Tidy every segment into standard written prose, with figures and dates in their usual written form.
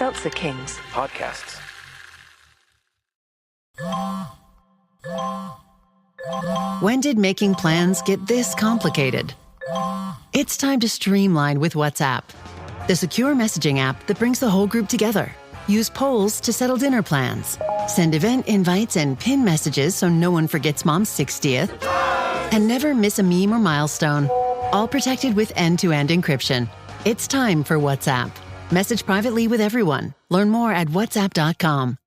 Seltzer Kings. Podcasts. When did making plans get this complicated? It's time to streamline with WhatsApp, the secure messaging app that brings the whole group together. Use polls to settle dinner plans. Send event invites and pin messages so no one forgets Mom's 60th. And never miss a meme or milestone. All protected with end-to-end encryption. It's time for WhatsApp. Message privately with everyone. Learn more at whatsapp.com.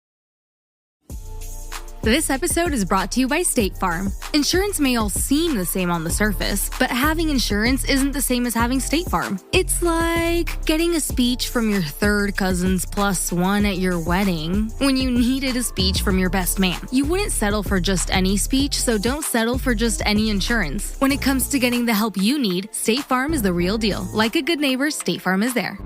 This episode is brought to you by State Farm. Insurance may all seem the same on the surface, but having insurance isn't the same as having State Farm. It's like getting a speech from your third cousin's +1 at your wedding when you needed a speech from your best man. You wouldn't settle for just any speech, so don't settle for just any insurance. When it comes to getting the help you need, State Farm is the real deal. Like a good neighbor, State Farm is there.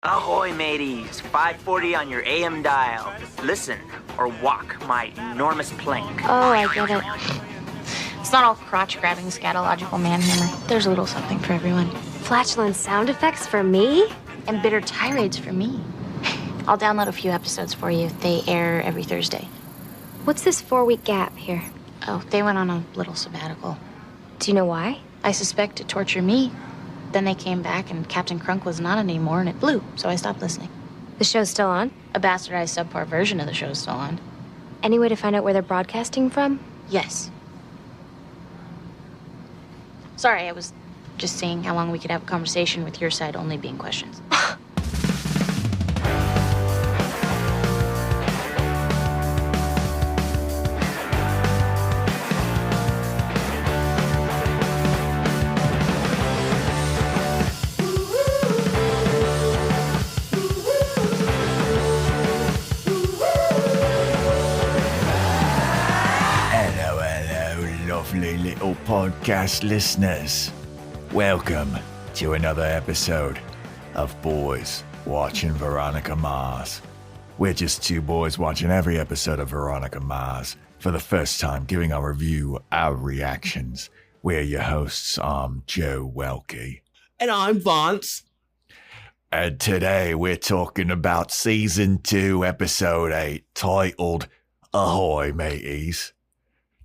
Ahoy, mateys. 540 on your AM dial. Listen or walk my enormous plank. Oh, I get it. It's not all crotch-grabbing scatological manhammer. There's a little something for everyone. Flatulent sound effects for me? And bitter tirades for me. I'll download a few episodes for you. They air every Thursday. What's this 4-week gap here? Oh, they went on a little sabbatical. Do you know why? I suspect to torture me. Then they came back and Captain Crunk was not on anymore and it blew, so I stopped listening. The show's still on? A bastardized subpar version of the show's still on. Any way to find out where they're broadcasting from? Yes. Sorry, I was just seeing how long we could have a conversation with your side only being questions. Little podcast listeners, welcome to another episode of Boys Watching Veronica Mars. We're just two boys watching every episode of Veronica Mars for the first time, giving our review, our reactions. We're your hosts. I'm Joe Welke. And I'm Vance. And today we're talking about Season 2, Episode 8, titled Ahoy, Mateys.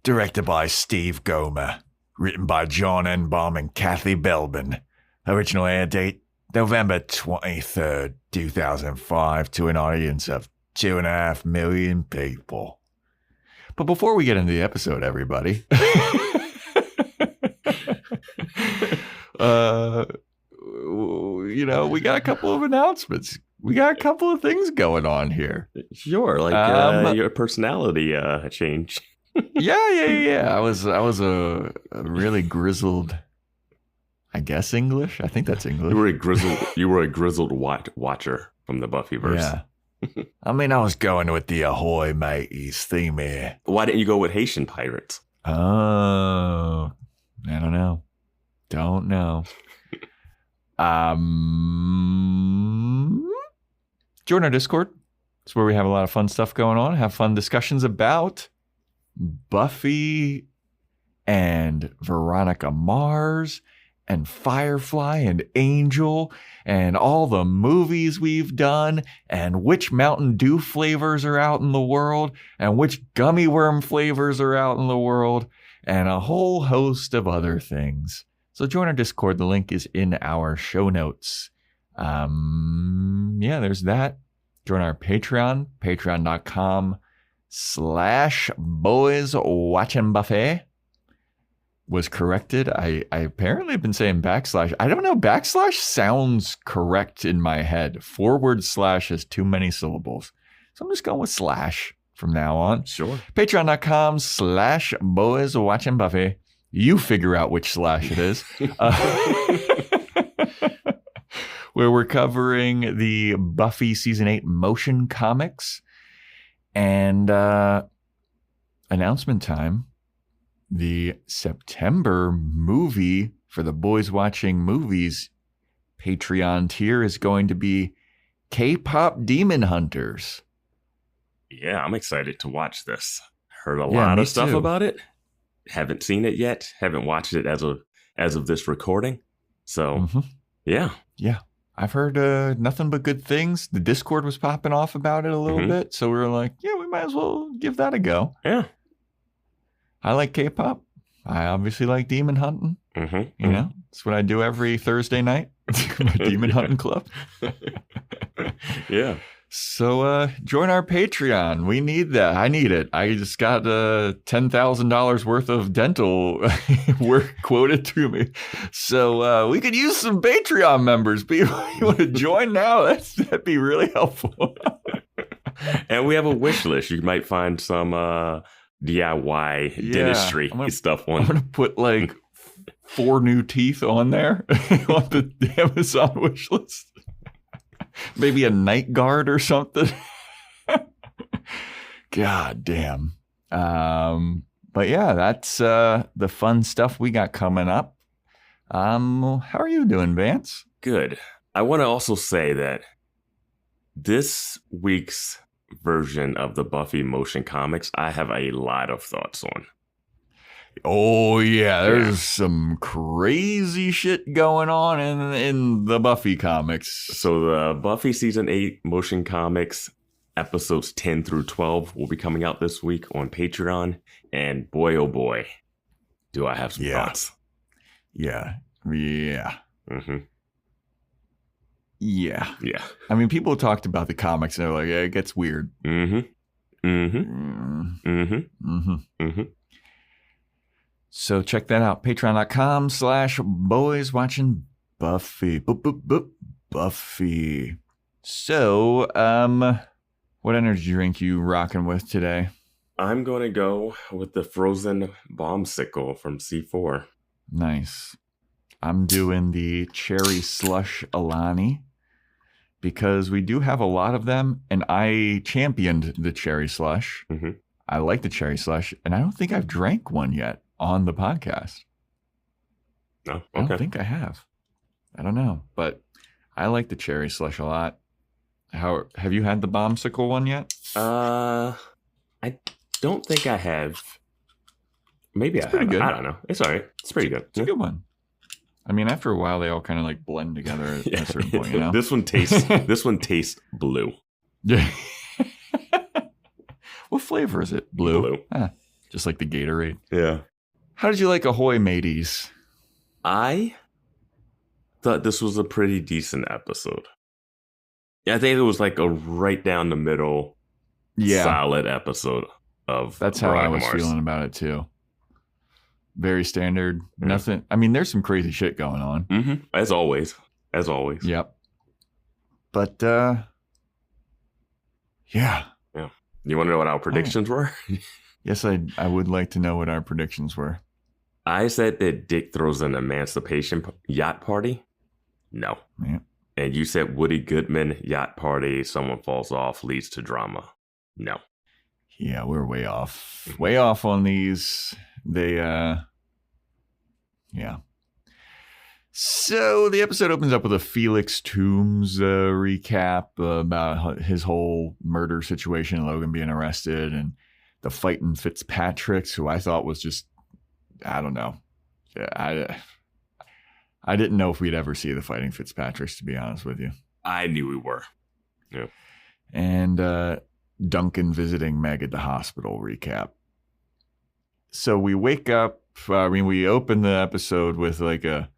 Directed by Steve Gomer. Written by John Enbaum and Kathy Belbin. Original air date, November 23rd, 2005, to an audience of 2.5 million people. But before we get into the episode, everybody, we got a couple of announcements. We got a couple of things going on here. Sure, like your personality change. Yeah. I was a really grizzled, I guess English. I think that's English. You were a grizzled watcher from the Buffyverse. Yeah. I mean, I was going with the Ahoy Mateys theme here. Why didn't you go with Haitian pirates? Oh, I don't know. Join our Discord. It's where we have a lot of fun stuff going on. Have fun discussions about Buffy and Veronica Mars and Firefly and Angel and all the movies we've done and which Mountain Dew flavors are out in the world and which gummy worm flavors are out in the world and a whole host of other things. So join our Discord. The link is in our show notes. There's that. Join our Patreon, patreon.com/boys watching Buffy. Was corrected. I apparently have been saying backslash. I don't know. Backslash sounds correct in my head. / is too many syllables. So I'm just going with slash from now on. Sure. Patreon.com/boys watching Buffy. You figure out which slash it is. Where we're covering the Buffy Season 8 motion comics. And announcement time. The September movie for the Boys Watching Movies Patreon tier is going to be K-Pop Demon Hunters. Yeah, I'm excited to watch this. Heard a lot of stuff about it. Haven't seen it yet. Haven't watched it as of this recording. So, yeah. I've heard nothing but good things. The Discord was popping off about it a little bit. So we were like, yeah, we might as well give that a go. Yeah. I like K-pop. I obviously like demon hunting. You know, it's what I do every Thursday night. My demon hunting club. Yeah. So join our Patreon. We need that. I need it. I just got $10,000 worth of dental work quoted to me. So we could use some Patreon members. People, you want to join now? That'd be really helpful. And we have a wish list. You might find some DIY dentistry stuff on. I'm going to put like 4 new teeth on there on the Amazon wish list. Maybe a night guard or something. God damn. But yeah, that's the fun stuff we got coming up. How are you doing, Vance? Good. I want to also say that this week's version of the Buffy motion comics, I have a lot of thoughts on. Oh, yeah. There's some crazy shit going on in the Buffy comics. So the Buffy Season 8 motion comics, episodes 10 through 12 will be coming out this week on Patreon. And boy, oh boy, do I have some thoughts. Yeah. Yeah. Yeah. I mean, people talked about the comics and they're like, yeah, it gets weird. So check that out. Patreon.com/boyswatchingbuffy. Buffy. So, what energy drink you rocking with today? I'm going to go with the frozen bombsicle from C4. Nice. I'm doing the cherry slush Alani because we do have a lot of them, and I championed the cherry slush. I like the cherry slush, and I don't think I've drank one yet on the podcast. No, okay. I don't think I have. I don't know, but I like the cherry slush a lot. How have you had the bombsicle one yet? I don't think I have. Maybe I have. Good. I don't know. It's all right. It's pretty good. It's a good one. I mean, after a while, they all kind of like blend together at a certain point. You know, this one tastes blue. Yeah. What flavor is it? Blue. Just like the Gatorade. Yeah. How did you like Ahoy, Mateys? I thought this was a pretty decent episode. Yeah, I think it was like a right down the middle, solid episode of. That's how I was feeling about it too. Very standard. Nothing. I mean, there's some crazy shit going on. As always. Yep. But yeah. You want to know what our predictions were? Yes, I would like to know what our predictions were. I said that Dick throws an emancipation yacht party. No. Yeah. And you said Woody Goodman yacht party, someone falls off, leads to drama. No. Yeah, we're way off. Way off on these. They, yeah. So the episode opens up with a Felix Toombs recap about his whole murder situation, Logan being arrested, and the Fighting Fitzpatricks, who I thought was just, I don't know. I didn't know if we'd ever see the Fighting Fitzpatricks, to be honest with you. I knew we were. Yeah. And Duncan visiting Meg at the hospital recap. So we wake up, we open the episode with like a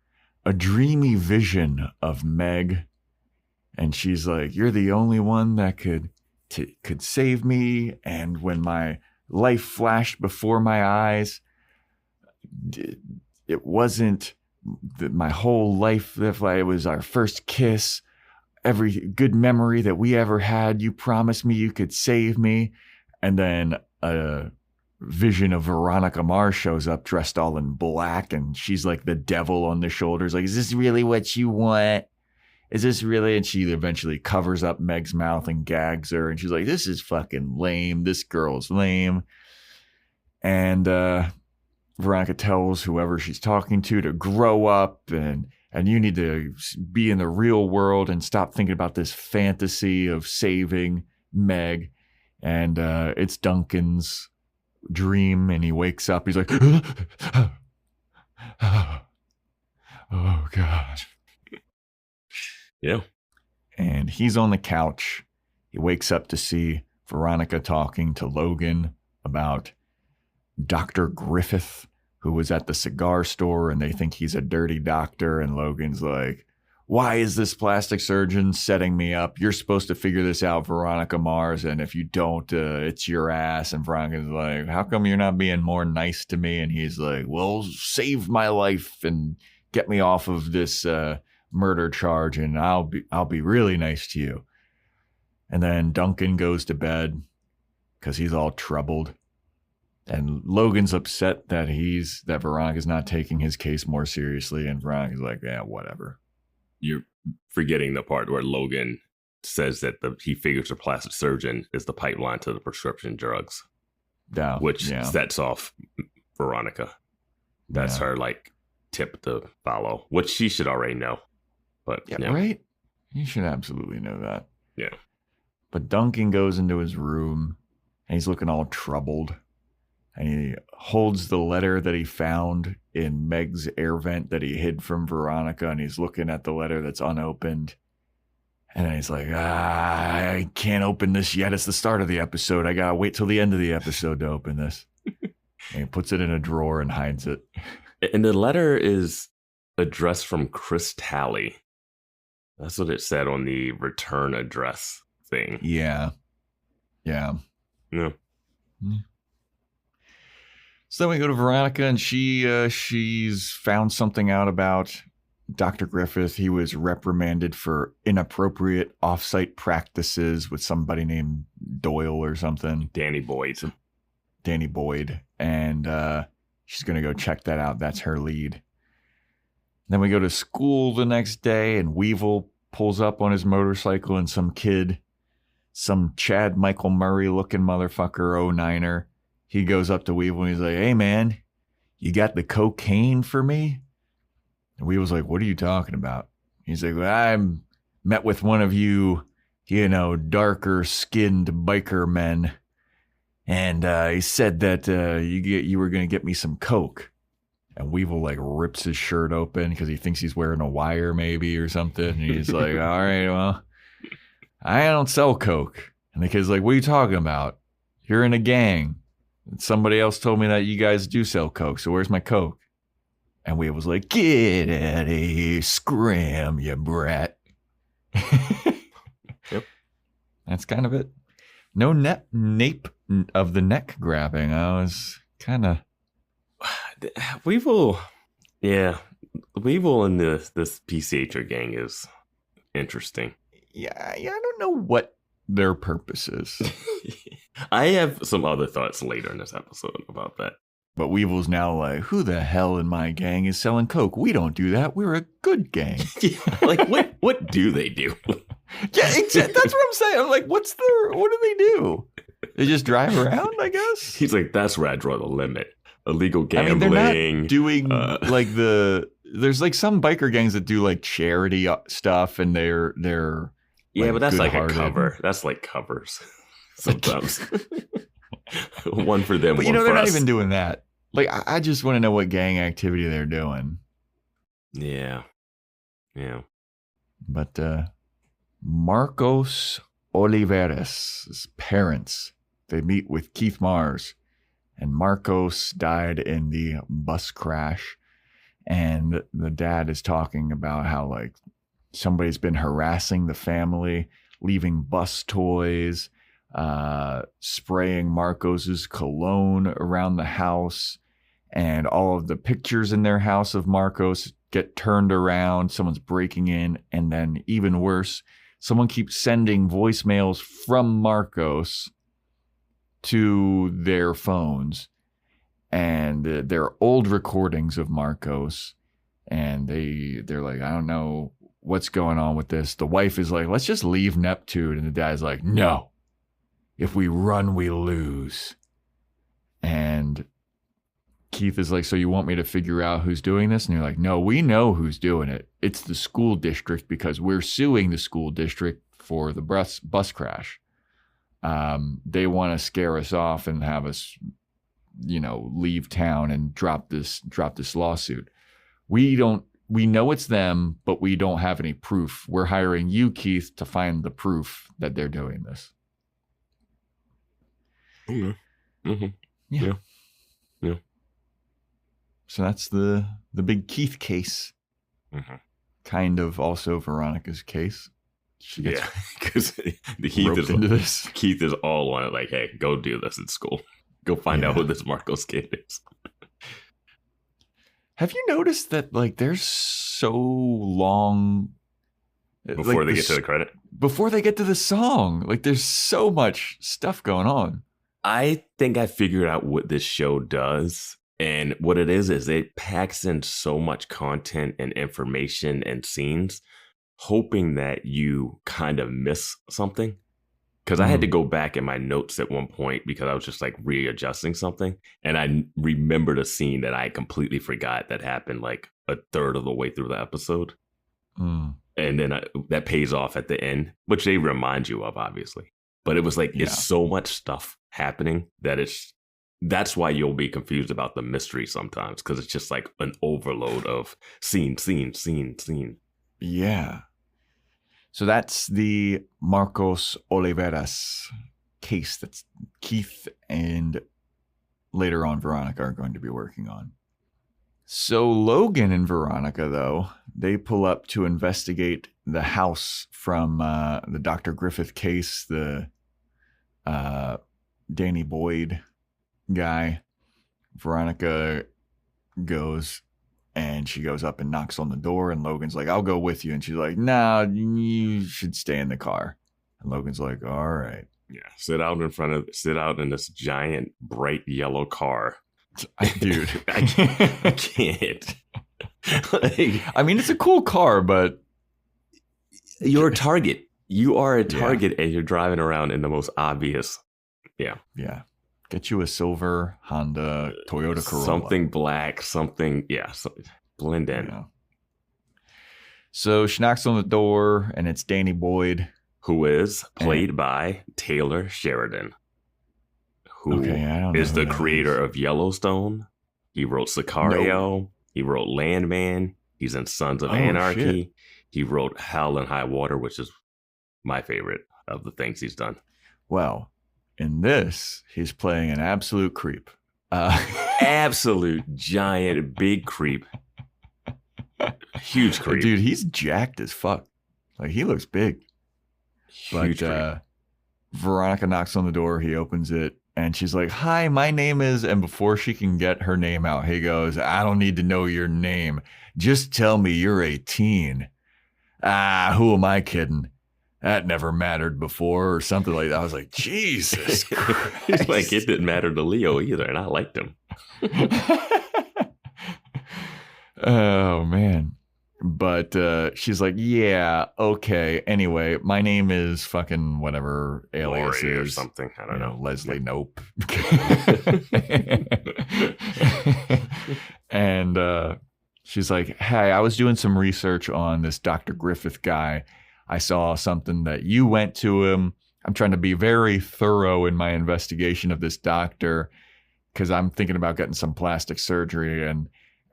dreamy vision of Meg. And she's like, you're the only one that could save me. And when my life flashed before my eyes, it wasn't my whole life. It was our first kiss. Every good memory that we ever had, you promised me you could save me. And then a vision of Veronica Mars shows up dressed all in black, and she's like the devil on the shoulders. Like, is this really what you want? Is this really? And she eventually covers up Meg's mouth and gags her. And she's like, this is fucking lame. This girl's lame. And Veronica tells whoever she's talking to grow up, and you need to be in the real world and stop thinking about this fantasy of saving Meg. And it's Duncan's dream, and he wakes up. He's like, oh God. Yeah. And he's on the couch. He wakes up to see Veronica talking to Logan about Dr. Griffith, who was at the cigar store, and they think he's a dirty doctor. And Logan's like, why is this plastic surgeon setting me up? You're supposed to figure this out, Veronica Mars. And if you don't, it's your ass. And Veronica's like, how come you're not being more nice to me? And he's like, well, save my life and get me off of this murder charge, and I'll be really nice to you. And then Duncan goes to bed because he's all troubled. And Logan's upset that Veronica's not taking his case more seriously. And Veronica's like, yeah, whatever. You're forgetting the part where Logan says that he figures the plastic surgeon is the pipeline to the prescription drugs, which sets off Veronica. That's her tip to follow, which she should already know. But right? You should absolutely know that. Yeah. But Duncan goes into his room and he's looking all troubled. And he holds the letter that he found in Meg's air vent that he hid from Veronica. And he's looking at the letter that's unopened. And then he's like, I can't open this yet. It's the start of the episode. I got to wait till the end of the episode to open this. And he puts it in a drawer and hides it. And the letter is addressed from Chris Talley. That's what it said on the return address thing. Yeah. So then we go to Veronica, and she's found something out about Dr. Griffith. He was reprimanded for inappropriate off-site practices with somebody named Doyle or something. Danny Boyd. And she's going to go check that out. That's her lead. Then we go to school the next day, and Weevil pulls up on his motorcycle, and some Chad Michael Murray looking motherfucker, 09er. He goes up to Weevil and he's like, hey man, you got the cocaine for me? And Weevil's like, what are you talking about? He's like, well, I met with one of you, darker skinned biker men. And he said that you were going to get me some coke. And Weevil rips his shirt open because he thinks he's wearing a wire maybe or something. And he's like, all right, well, I don't sell coke. And the kid's like, what are you talking about? You're in a gang. And somebody else told me that you guys do sell coke. So where's my coke? And Weevil's like, get out of here, scram, you brat. Yep. That's kind of it. No nape of the neck grabbing. I was kind of... Weevil in this PCHer gang is interesting. Yeah, I don't know what their purpose is. I have some other thoughts later in this episode about that. But Weevil's now like, who the hell in my gang is selling coke? We don't do that. We're a good gang. What do they do? Yeah, exactly. That's what I'm saying. I'm like, what do they do? They just drive around, I guess? He's like, that's where I draw the limit. Illegal gambling. They're not doing there's some biker gangs that do charity stuff, and they're but that's like a cover. That's like covers sometimes. One for them, but one for they're us. not even doing that. I just want to know what gang activity they're doing. Yeah. But Marcos Oliveras' parents, they meet with Keith Mars. And Marcos died in the bus crash. And the dad is talking about how somebody's been harassing the family, leaving bus toys, spraying Marcos's cologne around the house. And all of the pictures in their house of Marcos get turned around. Someone's breaking in. And then even worse, someone keeps sending voicemails from Marcos to their phones, and they're old recordings of Marcos, and they're like, I don't know what's going on with this. The wife is like, let's just leave Neptune, and the dad's like, no, if we run, we lose. And Keith is like, so you want me to figure out who's doing this? And you're like, no, we know who's doing it. It's the school district, because we're suing the school district for the bus crash. They want to scare us off and have us, leave town and drop this lawsuit. We we know it's them, but we don't have any proof. We're hiring you, Keith, to find the proof that they're doing this. Mm-hmm. Mm-hmm. Yeah. So that's the big Keith case. Mm-hmm. Kind of also Veronica's case. She gets because Keith is all on it. Like, hey, go do this at school. Go find out who this Marcos kid is. Have you noticed that like there's so long before they get to the credit? Before they get to the song, like there's so much stuff going on. I think I figured out what this show does. And what it is it packs in so much content and information and scenes, hoping that you kind of miss something. Because I had to go back in my notes at one point because I was just like readjusting something. And I remembered a scene that I completely forgot that happened like a third of the way through the episode. And then that pays off at the end, which they remind you of, obviously. But it was like, it's so much stuff happening that that's why you'll be confused about the mystery sometimes, because it's just like an overload of scene. Yeah. So that's the Marcos Oliveras case that Keith and later on Veronica are going to be working on. So Logan and Veronica, though, they pull up to investigate the house from the Dr. Griffith case, the Danny Boyd guy. Veronica goes and she goes up and knocks on the door, and Logan's like, I'll go with you. And she's like, nah, you should stay in the car. And Logan's like, all right. Yeah, sit out in this giant bright yellow car. Dude, I can't. Like, I mean, it's a cool car, but you're a target. You are a target, and you're driving around in the most obvious. Yeah. Get you a silver Honda Toyota Corolla. Something black, blend in. Yeah. So she knocks on the door, and it's Danny Boyd. Who is played by Taylor Sheridan. Who is the creator of Yellowstone. He wrote Sicario. Nope. He wrote Landman. He's in Sons of Anarchy. Shit. He wrote Hell and High Water, which is my favorite of the things he's done. Well, in this, he's playing an absolute creep. Absolute giant big creep. Huge creep. Dude, he's jacked as fuck. Like, he looks big. Huge creep. Veronica knocks on the door. He opens it. And she's like, hi, my name is... And before she can get her name out, he goes, I don't need to know your name. Just tell me you're 18. Who am I kidding? That never mattered before, or something like that. I was like, Jesus Christ. It's like, it didn't matter to Leo either, and I liked him. Oh, man. But she's like, yeah, okay. Anyway, my name is fucking whatever alias Lori is. Or something. I don't know. Leslie Nope. And she's like, hey, I was doing some research on this Dr. Griffith guy. I saw something that you went to him. I'm trying to be very thorough in my investigation of this doctor because I'm thinking about getting some plastic surgery.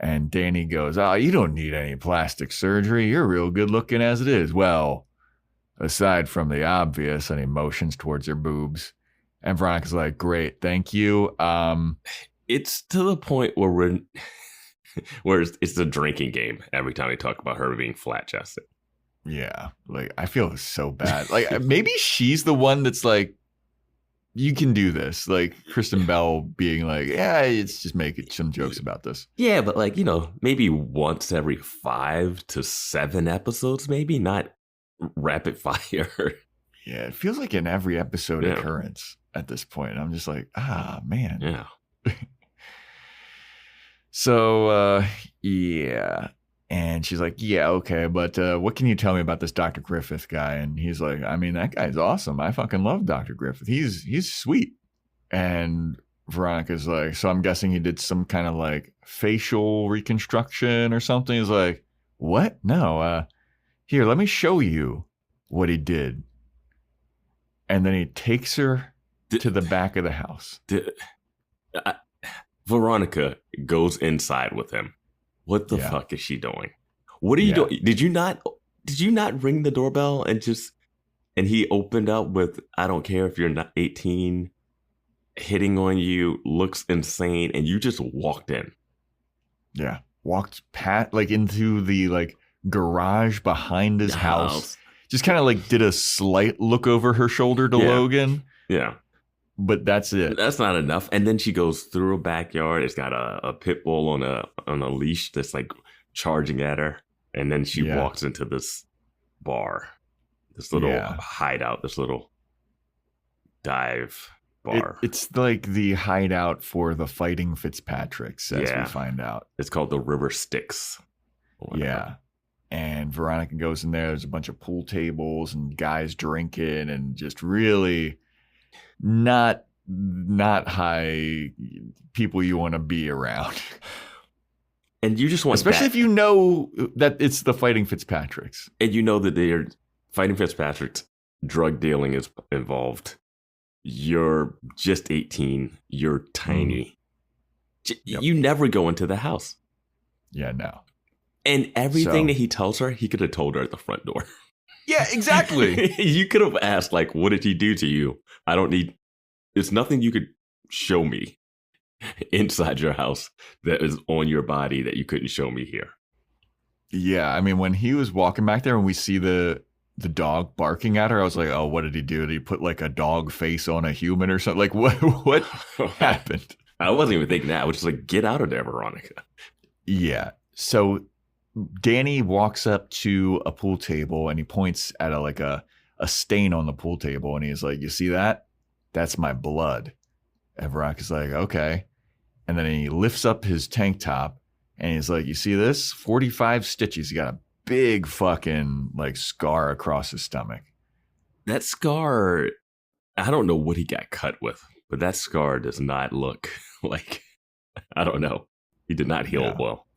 And Danny goes, you don't need any plastic surgery. You're real good looking as it is. Well, aside from the obvious, and he motions towards her boobs. And Veronica's like, great, thank you. It's to the point where it's a drinking game every time we talk about her being flat chested. Yeah, like I feel so bad. Like maybe she's the one that's like, you can do this. Like Kristen Bell being like, yeah, it's just making some jokes about this. Yeah, but like, maybe once every 5 to 7 episodes, maybe not rapid fire. Yeah, it feels like an every episode occurrence at this point. I'm just like, man. Yeah. So, yeah. And she's like, yeah, okay, but what can you tell me about this Dr. Griffith guy? And he's like, I mean, that guy's awesome. I fucking love Dr. Griffith. He's sweet. And Veronica's like, so I'm guessing he did some kind of like facial reconstruction or something. He's like, what? No, here, let me show you what he did. And then he takes her to the back of the house. Veronica goes inside with him. What the fuck is she doing? What are you doing? Did you not ring the doorbell and he opened up with, I don't care if you're not 18, hitting on you, looks insane, and you just walked in. Yeah. Walked into the garage behind his house. Just kind of did a slight look over her shoulder to Logan. Yeah. But that's it. That's not enough. And then she goes through a backyard. It's got a pit bull on a leash that's charging at her. And then she walks into this bar, this little hideout, this little dive bar. It's the hideout for the Fighting Fitzpatricks, as we find out. It's called the River Styx. Yeah. And Veronica goes in there. There's a bunch of pool tables and guys drinking and just really not high people you want to be around. And you just want especially if you know that it's the Fighting Fitzpatricks. And you know that they're Fighting Fitzpatricks, drug dealing is involved. You're just 18. You're tiny. You never go into the house. Yeah, no. And everything that he tells her, he could have told her at the front door. Yeah, exactly. You could have asked, what did he do to you? It's nothing you could show me inside your house that is on your body that you couldn't show me here. Yeah, I mean, when he was walking back there and we see the dog barking at her, I was like, oh, what did he do? Did he put a dog face on a human or something? What happened? I wasn't even thinking that. I was just get out of there, Veronica. Yeah. So Danny walks up to a pool table and he points at a stain on the pool table and he's like, you see that? That's my blood. And Veronica's like, okay. And then he lifts up his tank top and he's like, you see this? 45 stitches. He got a big fucking scar across his stomach. That scar, I don't know what he got cut with, but that scar does not look I don't know. He did not heal well.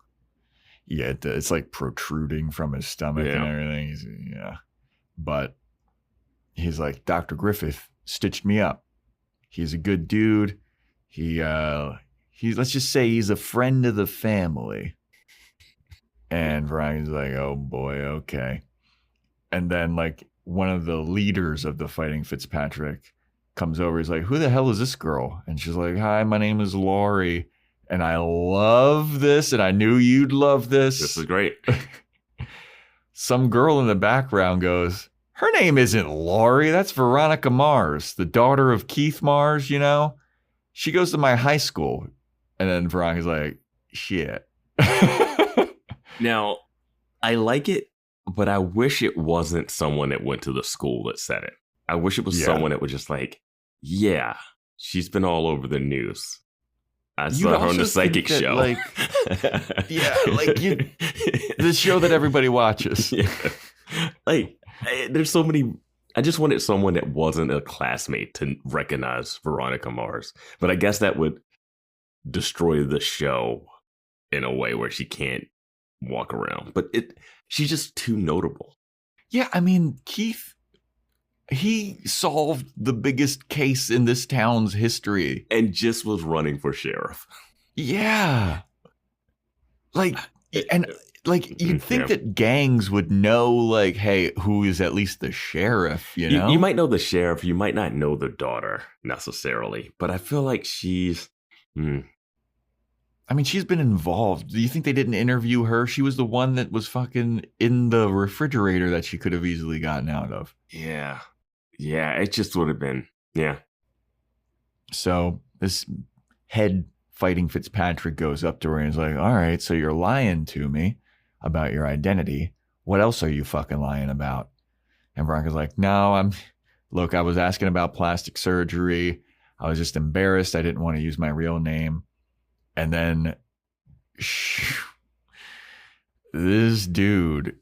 Yeah, it's protruding from his stomach and everything. But he's like, Dr. Griffith stitched me up. He's a good dude. He let's just say he's a friend of the family. And Veronica's like, oh boy, okay. And then one of the leaders of the Fighting Fitzpatrick comes over. He's like, who the hell is this girl? And she's like, hi, my name is Laurie. And I love this, and I knew you'd love this. This is great. Some girl in the background goes, her name isn't Laurie. That's Veronica Mars, the daughter of Keith Mars, She goes to my high school. And then Veronica's like, shit. Now, I like it, but I wish it wasn't someone that went to the school that said it. I wish it was someone that was just she's been all over the news. I saw her on the psychic show. The show that everybody watches. Yeah. There's so many. I just wanted someone that wasn't a classmate to recognize Veronica Mars. But I guess that would destroy the show in a way where she can't walk around. But she's just too notable. Yeah, I mean, Keith, he solved the biggest case in this town's history. And just was running for sheriff. Yeah. You'd think that gangs would know, hey, who is at least the sheriff, You might know the sheriff. You might not know the daughter necessarily. But I feel like she's... I mean, she's been involved. Do you think they didn't interview her? She was the one that was fucking in the refrigerator that she could have easily gotten out of. Yeah. Yeah, it just would have been. Yeah. So this head Fighting Fitzpatrick goes up to her and is like, all right, so you're lying to me about your identity. What else are you fucking lying about? And Veronica's like, no, I was asking about plastic surgery. I was just embarrassed. I didn't want to use my real name. And then this dude,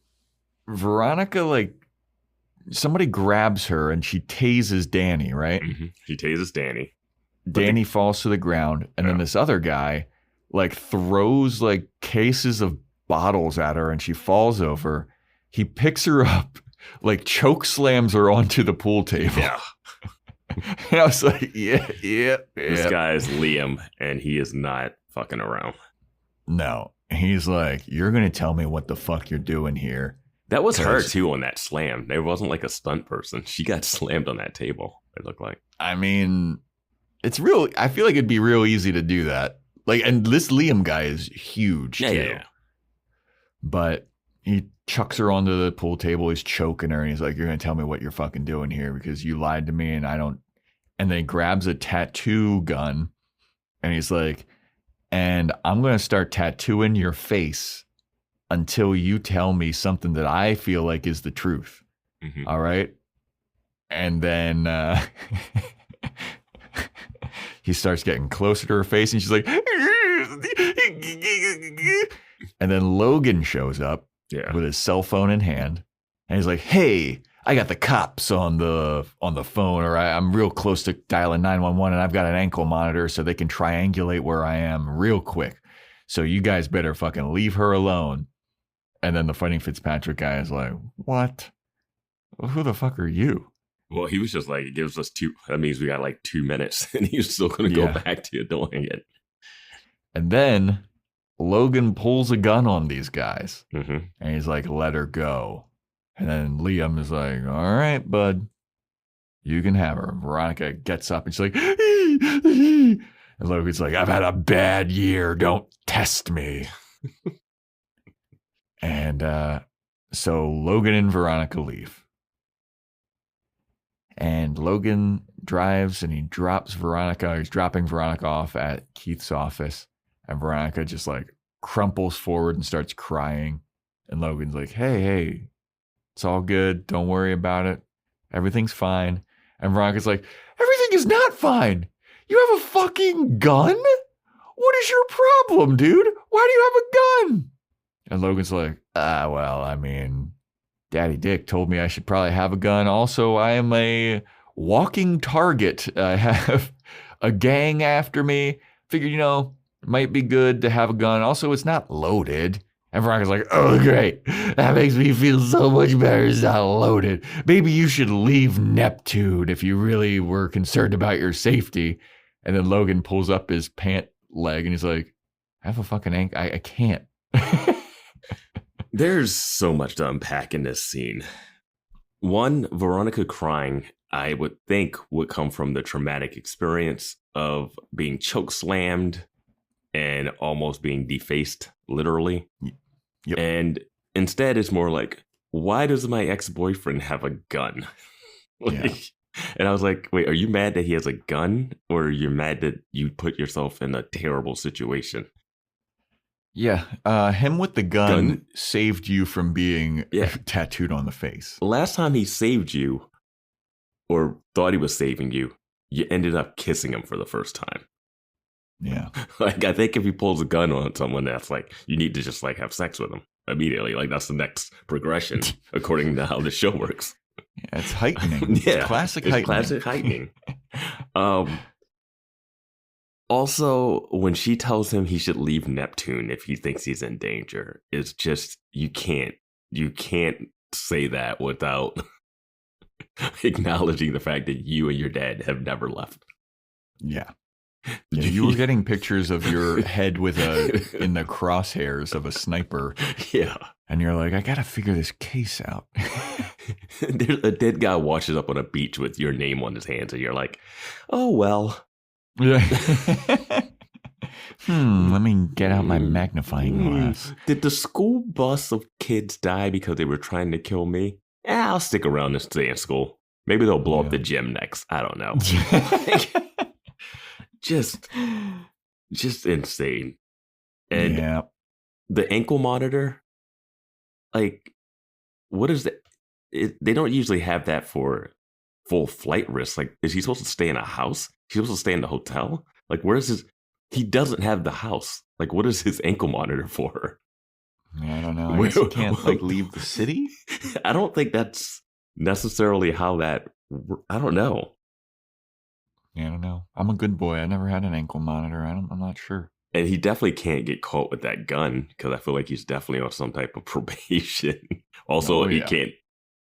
Veronica, somebody grabs her and she tases Danny, right? Mm-hmm. She tases Danny. Danny falls to the ground. And then this other guy, throws, cases of bottles at her and she falls over. He picks her up, choke slams her onto the pool table. Yeah. And I was like, yeah. This guy is Liam and he is not fucking around. No. he's like, you're going to tell me what the fuck you're doing here. That was her, too, on that slam. There wasn't like a stunt person. She got slammed on that table, it looked like. I mean, it's real. I feel like it'd be real easy to do that. Like, and this Liam guy is huge, too. Yeah. But he chucks her onto the pool table. He's choking her, and he's like, you're going to tell me what you're fucking doing here because you lied to me, and I don't. And then he grabs a tattoo gun, and he's like, and I'm going to start tattooing your face until you tell me something that I feel like is the truth. Mm-hmm. All right. And then he starts getting closer to her face and she's like, and then Logan shows up with his cell phone in hand. And he's like, hey, I got the cops on the phone, or I'm real close to dialing 911 and I've got an ankle monitor so they can triangulate where I am real quick. So you guys better fucking leave her alone. And then the Fighting Fitzpatrick guy is like, what? Well, who the fuck are you? Well, he was just like, it gives us that means we got like 2 minutes and he's still going to go back to doing it. And then Logan pulls a gun on these guys and he's like, let her go. And then Liam is like, all right, bud, you can have her. Veronica gets up and she's like, and Logan's like, I've had a bad year. Don't test me. And so Logan and Veronica leave. And Logan drives and he drops Veronica. He's dropping Veronica off at Keith's office. And Veronica just like crumples forward and starts crying. And Logan's like, hey, it's all good. Don't worry about it. Everything's fine. And Veronica's like, everything is not fine. You have a fucking gun? What is your problem, dude? Why do you have a gun? And Logan's like, well, I mean, Daddy Dick told me I should probably have a gun. Also, I am a walking target. I have a gang after me. Figured, it might be good to have a gun. Also, it's not loaded. And Veronica's like, oh, great. That makes me feel so much better. It's not loaded. Maybe you should leave Neptune if you really were concerned about your safety. And then Logan pulls up his pant leg and he's like, I have a fucking ankle. I can't. There's so much to unpack in this scene. One, Veronica crying, I would think, would come from the traumatic experience of being choke slammed and almost being defaced, literally. Yep. And instead, it's more like, why does my ex-boyfriend have a gun? And I was like, wait, are you mad that he has a gun? Or are you mad that you put yourself in a terrible situation? Yeah, him with the gun saved you from being tattooed on the face. Last time he saved you, or thought he was saving you, you ended up kissing him for the first time. Yeah. Like, I think if he pulls a gun on someone, that's like, you need to just like have sex with him immediately. Like, that's the next progression, according to how the show works. Yeah, it's heightening. It's classic heightening. Classic heightening. Also, when she tells him he should leave Neptune if he thinks he's in danger, it's just, you can't say that without acknowledging the fact that you and your dad have never left. Yeah. You were getting pictures of your head in the crosshairs of a sniper. Yeah. And you're like, I got to figure this case out. A dead guy washes up on a beach with your name on his hands and you're like, oh, well. Yeah. Let me get out my magnifying glass. Did the school bus of kids die because they were trying to kill me? I'll stick around and stay in school. Maybe they'll blow up the gym next. I don't know. Just insane. And the ankle monitor, like, what is that? They don't usually have that for full flight risk. Like, is he supposed to stay in a house? He's supposed to stay in the hotel? Like, where's his... He doesn't have the house. Like, what is his ankle monitor for? I don't know. I guess he can't, like, leave the city? I don't think that's necessarily how that... I don't know. Yeah, I don't know. I'm a good boy. I never had an ankle monitor. I'm not sure. And he definitely can't get caught with that gun because I feel like he's definitely on some type of probation. Also, he can't...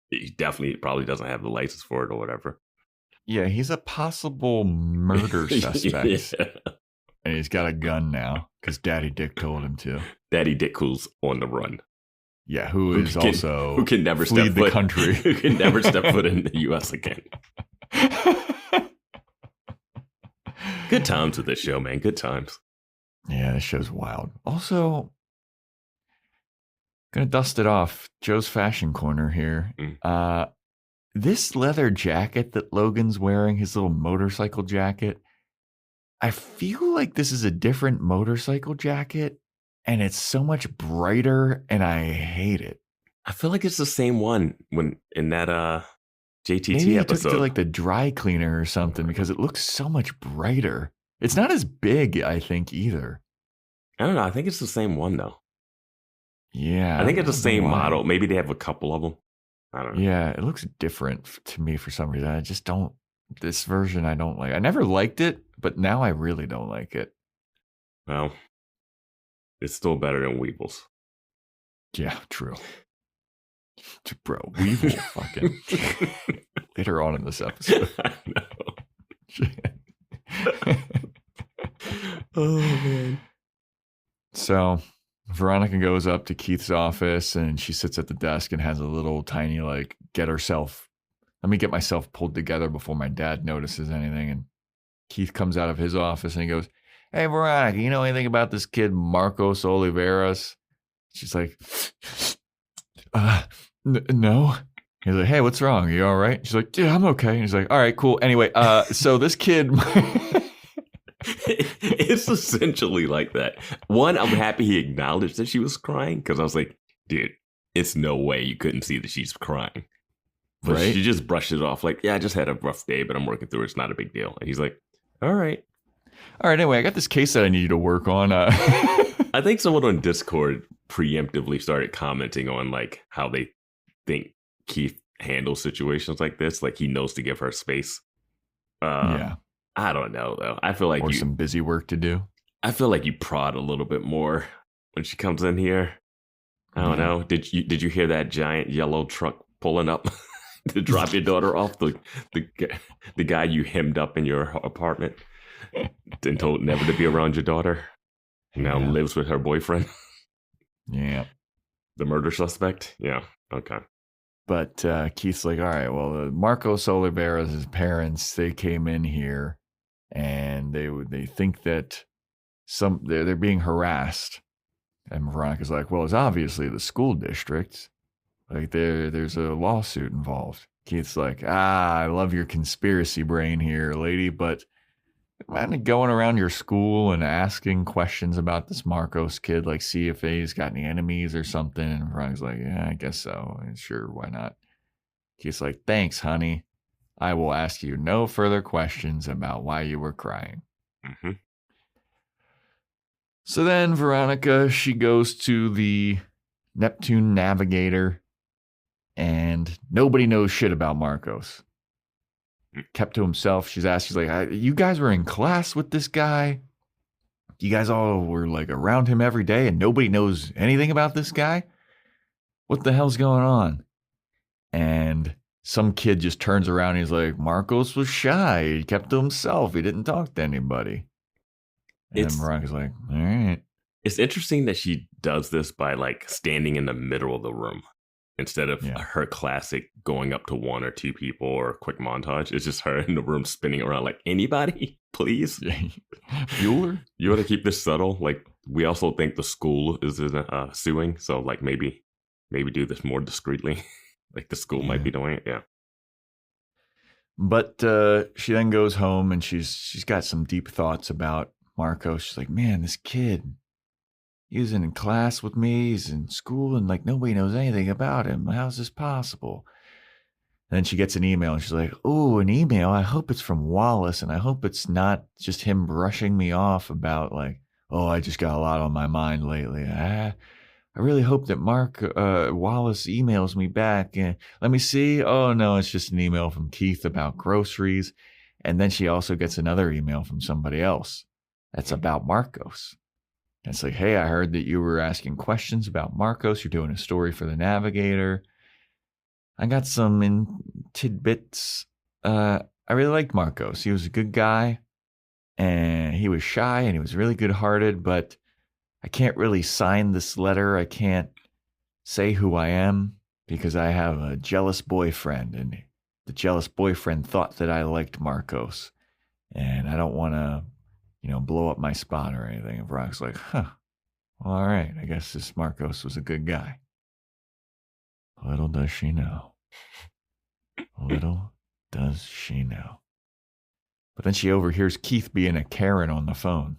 He definitely probably doesn't have the license for it or whatever. Yeah, he's a possible murder suspect. And he's got a gun now because Daddy Dick told him to. Daddy Dick who's on the run. Yeah, who can never flee the country. Who can never step foot in the U.S. again. Good times with this show, man. Good times. Yeah, this show's wild. Also, gonna dust it off. Joe's Fashion Corner here. This leather jacket that Logan's wearing, his little motorcycle jacket, I feel like this is a different motorcycle jacket, and it's so much brighter, and I hate it. I feel like it's the same one when in that JTT Maybe episode. Took it to like the dry cleaner or something because it looks so much brighter. It's not as big, I think, either. I don't know. I think it's the same one though. Yeah, I think it's the same model. Maybe they have a couple of them. I don't know. Yeah, it looks different to me for some reason. I just don't. This version I don't like. I never liked it, but now I really don't like it. Well, it's still better than Weevil's. Yeah, true. Bro, Weevil fucking later on in this episode. I know. Oh, man. So Veronica goes up to Keith's office and she sits at the desk and has a little tiny, like, let me get myself pulled together before my dad notices anything. And Keith comes out of his office and he goes, "Hey, Veronica, you know anything about this kid, Marcos Oliveras?" She's like, no. He's like, "Hey, what's wrong? Are you all right?" She's like, "Yeah, I'm okay." And he's like, "All right, cool. Anyway, so this kid..." It's essentially like that. One, I'm happy he acknowledged that she was crying because I was like, dude, it's no way you couldn't see that she's crying. But right? She just brushed it off like, yeah, I just had a rough day, but I'm working through it. It's not a big deal. And he's like, all right. Anyway, I got this case that I need you to work on. I think someone on Discord preemptively started commenting on like how they think Keith handles situations like this. Like he knows to give her space. Yeah. I don't know though. I feel like some busy work to do. I feel like you prod a little bit more when she comes in here. I don't know. Did you hear that giant yellow truck pulling up to drop your daughter off? The guy you hemmed up in your apartment and told never to be around your daughter. Now lives with her boyfriend. Yeah. The murder suspect. Yeah. Okay. But Keith's like, all right, well, Marcos Oliveras' parents, they came in here and they think that they're being harassed. And Veronica's like, well, it's obviously the school district. Like there's a lawsuit involved. Keith's like, I love your conspiracy brain here, lady, but imagine going around your school and asking questions about this Marcos kid, like see if he's got any enemies or something. And Veronica's like, yeah, I guess so. Sure, why not? Keith's like, thanks, honey. I will ask you no further questions about why you were crying. Mm-hmm. So then Veronica, she goes to the Neptune Navigator and nobody knows shit about Marcos. Kept to himself. She's like, you guys were in class with this guy? You guys all were like around him every day and nobody knows anything about this guy? What the hell's going on? And some kid just turns around and he's like, Marcos was shy. He kept to himself. He didn't talk to anybody. And then Veronica's like, all right. It's interesting that she does this by like standing in the middle of the room instead of her classic going up to one or two people or a quick montage. It's just her in the room spinning around like, anybody, please? Bueller? You want to keep this subtle? Like, we also think the school is suing. So like maybe do this more discreetly. Like the school might be doing it, yeah. But she then goes home and she's got some deep thoughts about Marcos. She's like, man, this kid, he was in class with me, he's in school, and like nobody knows anything about him. How's this possible? And then she gets an email and she's like, oh, an email. I hope it's from Wallace, and I hope it's not just him brushing me off about like, oh, I just got a lot on my mind lately. I really hope that Wallace emails me back. Let me see. Oh, no, it's just an email from Keith about groceries. And then she also gets another email from somebody else that's about Marcos. And it's like, hey, I heard that you were asking questions about Marcos. You're doing a story for the Navigator. I got some tidbits. I really liked Marcos. He was a good guy. And he was shy and he was really good-hearted, but I can't really sign this letter. I can't say who I am because I have a jealous boyfriend, and the jealous boyfriend thought that I liked Marcos, and I don't want to, blow up my spot or anything. And Veronica's like, well, all right, I guess this Marcos was a good guy. Little does she know. Little does she know. But then she overhears Keith being a Karen on the phone.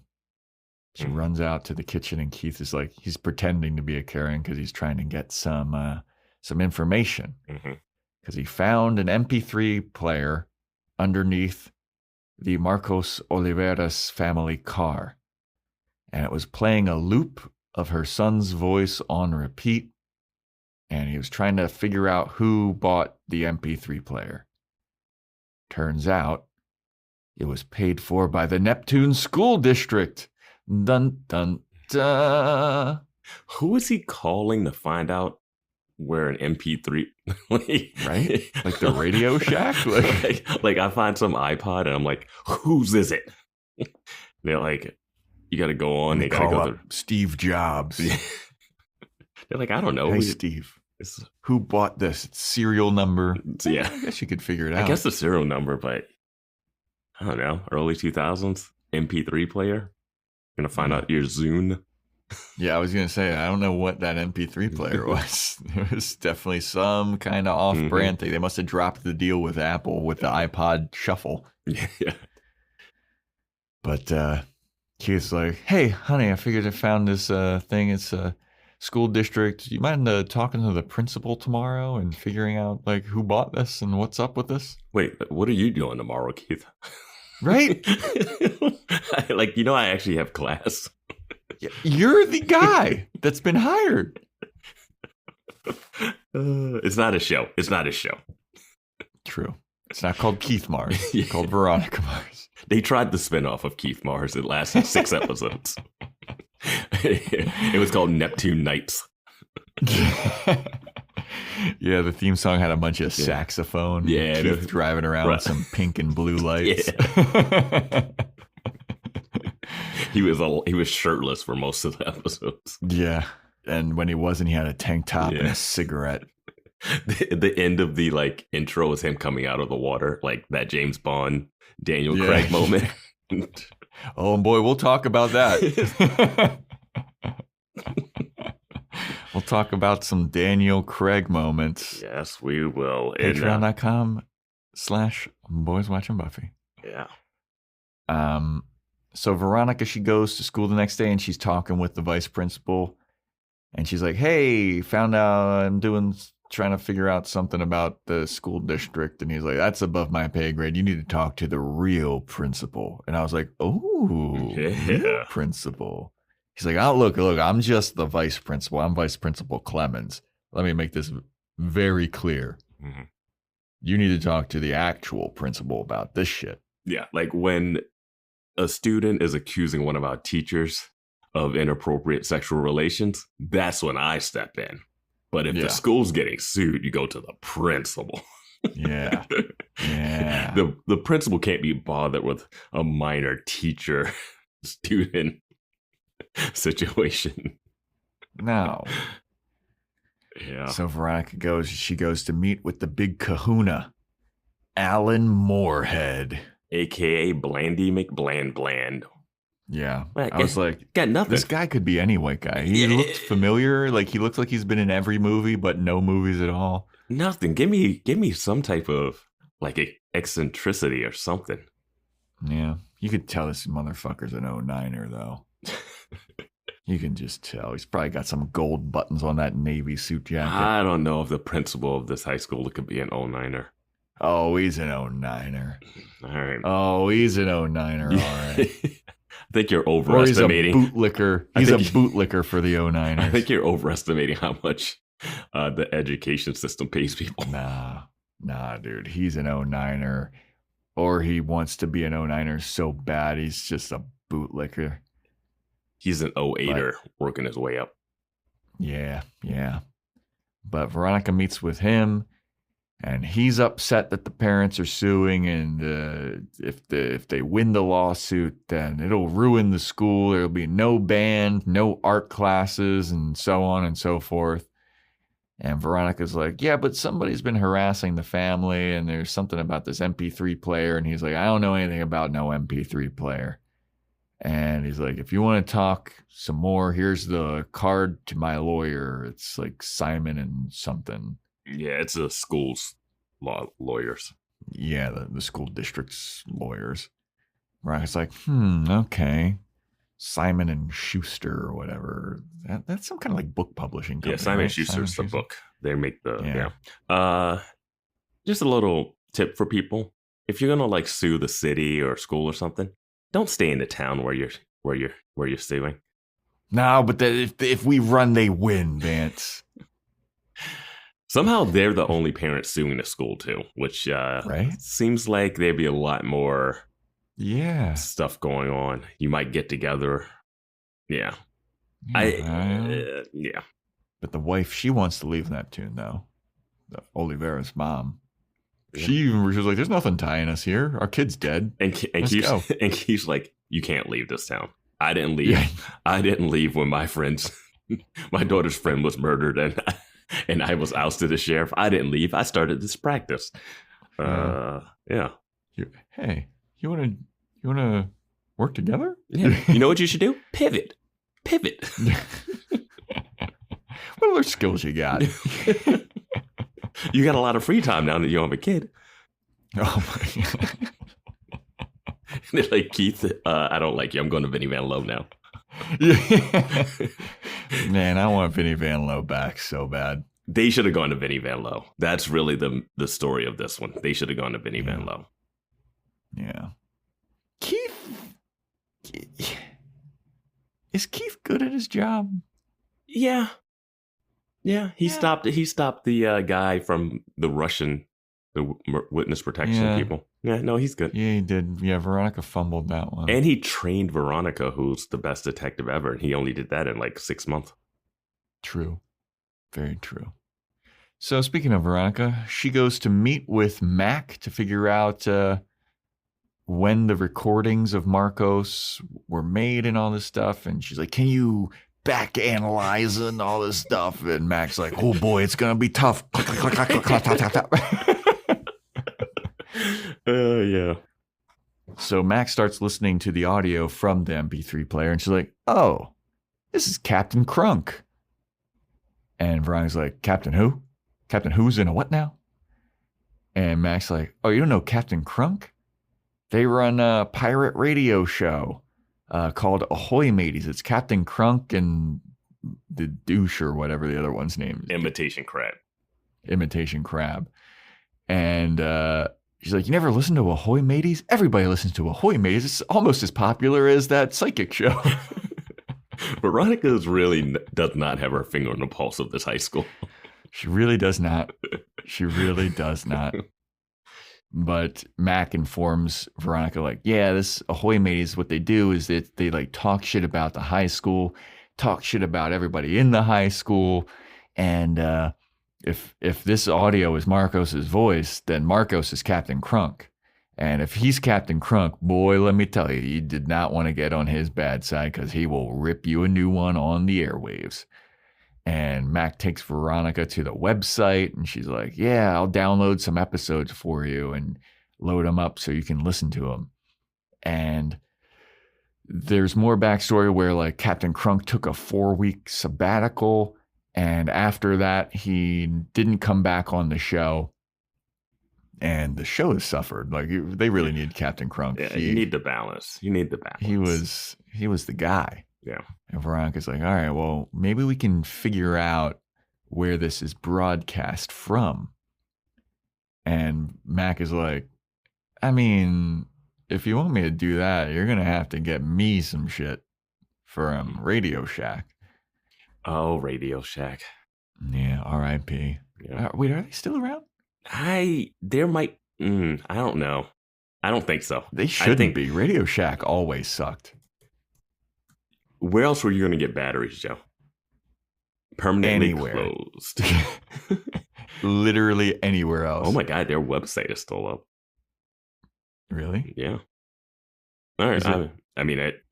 She runs out to the kitchen, and Keith is like, he's pretending to be a Karen because he's trying to get some information. Because he found an MP3 player underneath the Marcos Oliveras family car. And it was playing a loop of her son's voice on repeat. And he was trying to figure out who bought the MP3 player. Turns out it was paid for by the Neptune School District. Dun, dun, dun. Who is he calling to find out where an MP3... right? Like the Radio Shack? Like I find some iPod and I'm like, whose is it? They're like, you got to go on. They call up Steve Jobs. They're like, I don't know. Hey, Steve. Who bought this? It's serial number. Yeah. I guess you could figure it out. I guess the serial number, but I don't know. Early 2000s MP3 player. Gonna find out your Zune. Yeah, I was gonna say I don't know what that MP3 player was. It was definitely some kind of off-brand thing. They must have dropped the deal with Apple with the iPod Shuffle. Yeah. But Keith's like, "Hey, honey, I figured I found this thing. It's a school district. You mind talking to the principal tomorrow and figuring out like who bought this and what's up with this?" Wait, what are you doing tomorrow, Keith? Right? I actually have class. You're the guy that's been hired. It's not a show. It's not a show. True. It's not called Keith Mars. It's called Veronica Mars. They tried the spinoff of Keith Mars. It lasted 6 episodes. It was called Neptune Nights. Yeah, the theme song had a bunch of saxophone. Yeah, Keith driving around with some pink and blue lights. Yeah. He was shirtless for most of the episodes. Yeah, and when he wasn't, he had a tank top and a cigarette. The end of the intro is him coming out of the water, like that James Bond Daniel Craig moment. Oh boy, we'll talk about that. We'll talk about some Daniel Craig moments. Yes, we will. Patreon.com/Boys Watching Buffy. Yeah. So Veronica, she goes to school the next day and she's talking with the vice principal. And she's like, "Hey, found out I'm trying to figure out something about the school district." And he's like, "That's above my pay grade. You need to talk to the real principal." And I was like, "Oh, real principal." He's like, "Oh, look, I'm just the vice principal. I'm Vice Principal Clemens. Let me make this very clear. Mm-hmm. You need to talk to the actual principal about this shit." Yeah, like when a student is accusing one of our teachers of inappropriate sexual relations, that's when I step in. But if the school's getting sued, you go to the principal. Yeah. Yeah. The principal can't be bothered with a minor teacher student situation. No. Yeah. So Veronica goes to meet with the big kahuna, Alan Moorhead. AKA Blandy McBland. Yeah. I was like, got nothing. This guy could be any white guy. He looked familiar. Like, he looks like he's been in every movie, but no movies at all. Nothing. Give me some type of, eccentricity or something. Yeah. You could tell this motherfucker's an 09er, though. You can just tell. He's probably got some gold buttons on that Navy suit jacket. I don't know if the principal of this high school could be an 09er. Oh, he's an 09er. All right. Oh, he's an 09er. All right. I think you're overestimating. Or he's a bootlicker. He's a bootlicker for the 09ers. I think you're overestimating how much the education system pays people. Nah, dude. He's an 09er. Or he wants to be an 09er so bad he's just a bootlicker. He's an 08er working his way up. Yeah. But Veronica meets with him. And he's upset that the parents are suing, and if they win the lawsuit, then it'll ruin the school. There'll be no band, no art classes, and so on and so forth. And Veronica's like, yeah, but somebody's been harassing the family, and there's something about this MP3 player. And he's like, I don't know anything about no MP3 player. And he's like, if you want to talk some more, here's the card to my lawyer. It's like Simon and something. Yeah, it's a school's lawyers. Yeah, the school district's lawyers. Veronica's like, okay. Simon and Schuster or whatever. That's some kind of like book publishing company. Yeah, Simon and Schuster's the book. They make the just a little tip for people. If you're gonna like sue the city or school or something, don't stay in the town where you're suing. No, but if we run, they win, Vance. Somehow they're the only parents suing the school too, which right? Seems like there'd be a lot more stuff going on. You might get together. Yeah. Yeah. But the wife, she wants to leave Neptune though. Oliveira's mom. Yeah. She was like, there's nothing tying us here. Our kid's dead. And Keith's like, you can't leave this town. I didn't leave. Yeah. I didn't leave when my daughter's friend was murdered and I was ousted as sheriff. I didn't leave. I started this practice. Yeah. Hey, you want to work together? Yeah. You know what you should do? Pivot. What other skills you got? You got a lot of free time now that you don't have a kid. Oh my God. They're like, Keith, I don't like you. I'm going to Vinnie Van Lowe now. Yeah. Man, I want Vinnie Van Lowe back so bad. They should have gone to Vinnie Van Lowe. That's really the story of this one. They should have gone to Vinnie Van Lowe. Yeah. Is Keith good at his job? Yeah. He stopped the guy from the witness protection people. Yeah, no, he's good. Yeah, he did. Yeah, Veronica fumbled that one. And he trained Veronica, who's the best detective ever, and he only did that in like 6 months. True. Very true. So speaking of Veronica, she goes to meet with Mac to figure out when the recordings of Marcos were made and all this stuff. And she's like, can you back analyze and all this stuff? And Mac's like, oh boy, it's going to be tough. Yeah. So Max starts listening to the audio from the MP3 player, and she's like, oh, this is Captain Crunk. And Veronica's like, Captain who? Captain who's in a what now? And Mac's like, oh, you don't know Captain Crunk? They run a pirate radio show called Ahoy, Mateys. It's Captain Crunk and the douche or whatever the other one's name is. Imitation Crab. And she's like, you never listened to Ahoy, Mateys? Everybody listens to Ahoy, Mateys. It's almost as popular as that psychic show. Veronica does not have her finger on the pulse of this high school. She really does not. But Mac informs Veronica, like, yeah, this Ahoy Mateys, what they do is that they like talk shit about the high school, talk shit about everybody in the high school. And if this audio is Marcos's voice, then Marcos is Captain Crunk. And if he's Captain Crunk, boy, let me tell you did not want to get on his bad side because he will rip you a new one on the airwaves. And Mac takes Veronica to the website, and she's like, yeah, I'll download some episodes for you and load them up so you can listen to them. And there's more backstory where like Captain Crunk took a 4-week sabbatical, and after that, he didn't come back on the show. And the show has suffered. Like they really need Captain Crunk. Yeah, you need the balance. He was the guy. Yeah. And Veronica's like, all right, well, maybe we can figure out where this is broadcast from. And Mac is like, I mean, if you want me to do that, you're going to have to get me some shit from Radio Shack. Oh, Radio Shack. Yeah, R.I.P. Yeah. Wait, are they still around? I don't know. I don't think so. They shouldn't be. Radio Shack always sucked. Where else were you going to get batteries, Joe? Permanently Anywhere. closed. literally anywhere else. Oh my God, their website is still up. Really? Yeah. All right.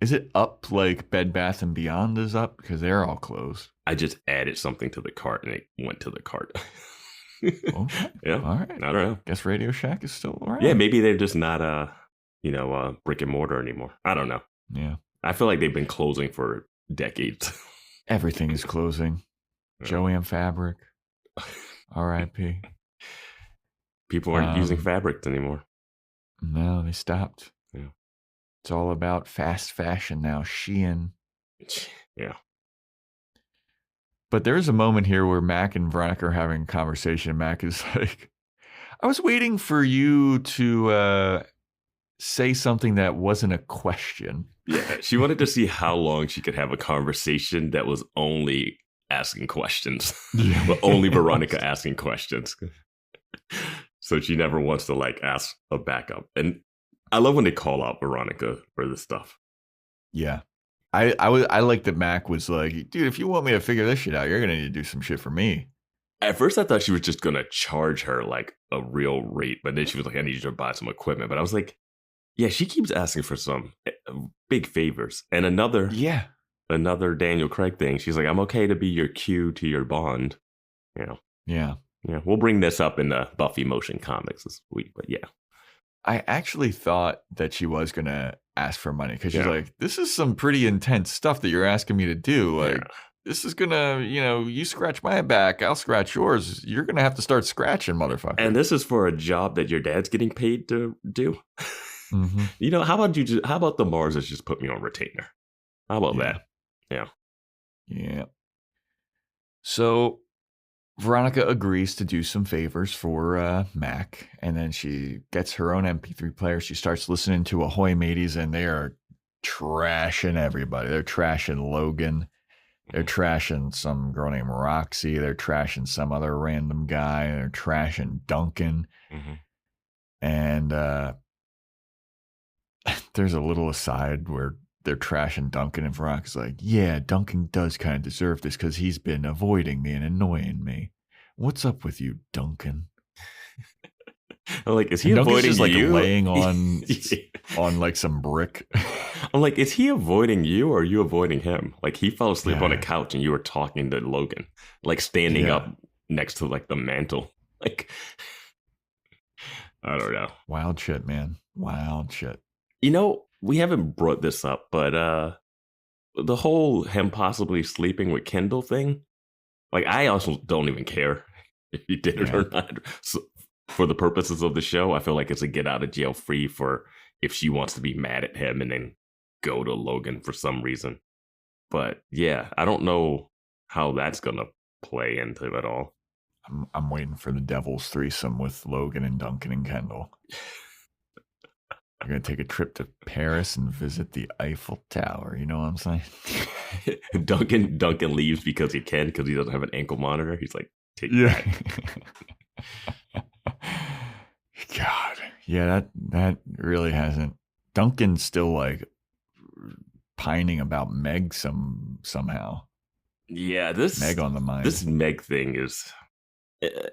Is it up like Bed Bath & Beyond is up? Because they're all closed. I just added something to the cart and it went to the cart. Okay. Yeah. All right. I don't know. Guess Radio Shack is still around. Yeah, maybe they're just not brick and mortar anymore. I don't know. Yeah. I feel like they've been closing for decades. Everything is closing. Jo-Ann Fabric. R.I.P. People aren't using fabrics anymore. No, they stopped. Yeah. It's all about fast fashion now. Shein. Yeah. But there's a moment here where Mac and Veronica are having a conversation. Mac is like, I was waiting for you to say something that wasn't a question. Yeah, she wanted to see how long she could have a conversation that was only asking questions. But only Veronica asking questions. So she never wants to like ask a backup. And I love when they call out Veronica for this stuff. Yeah. I like that Mac was like, dude, if you want me to figure this shit out, you're going to need to do some shit for me. At first, I thought she was just going to charge her like a real rate. But then she was like, I need you to buy some equipment. But I was like, yeah, she keeps asking for some big favors. And another Daniel Craig thing. She's like, I'm okay to be your Q to your Bond. You know? Yeah. Yeah. We'll bring this up in the Buffy motion comics this week. But yeah. I actually thought that she was going to ask for money because she's like, this is some pretty intense stuff that you're asking me to do. Like, this is going to, you scratch my back, I'll scratch yours. You're going to have to start scratching, motherfucker. And this is for a job that your dad's getting paid to do. Mm-hmm. How about the Marses just put me on retainer? How about that? Yeah. Yeah. So Veronica agrees to do some favors for Mac, and then she gets her own MP3 player. She starts listening to Ahoy Mateys, and they are trashing everybody. They're trashing Logan. They're trashing some girl named Roxy. They're trashing some other random guy. They're trashing Duncan. Mm-hmm. And there's a little aside where they're trashing Duncan, and Veronica's like, yeah, Duncan does kind of deserve this because he's been avoiding me and annoying me. What's up with you, Duncan? I'm like, is he and avoiding just, like, you? Laying on like some brick. I'm like, is he avoiding you or are you avoiding him? Like, he fell asleep on a couch and you were talking to Logan, like standing up next to like the mantle. Like, I don't know. Wild shit, man. Wild shit. We haven't brought this up, but the whole him possibly sleeping with Kendall thing, like, I also don't even care if he did it or not. So, for the purposes of the show, I feel like it's a get out of jail free for if she wants to be mad at him and then go to Logan for some reason. But yeah, I don't know how that's going to play into it all. I'm waiting for the Devil's threesome with Logan and Duncan and Kendall. You're going to take a trip to Paris and visit the Eiffel Tower. You know what I'm saying? Duncan leaves because he can, because he doesn't have an ankle monitor. He's like, take that. God. Yeah, that really hasn't. Duncan's still like pining about Meg somehow. Yeah, this Meg on the mind. This Meg thing is,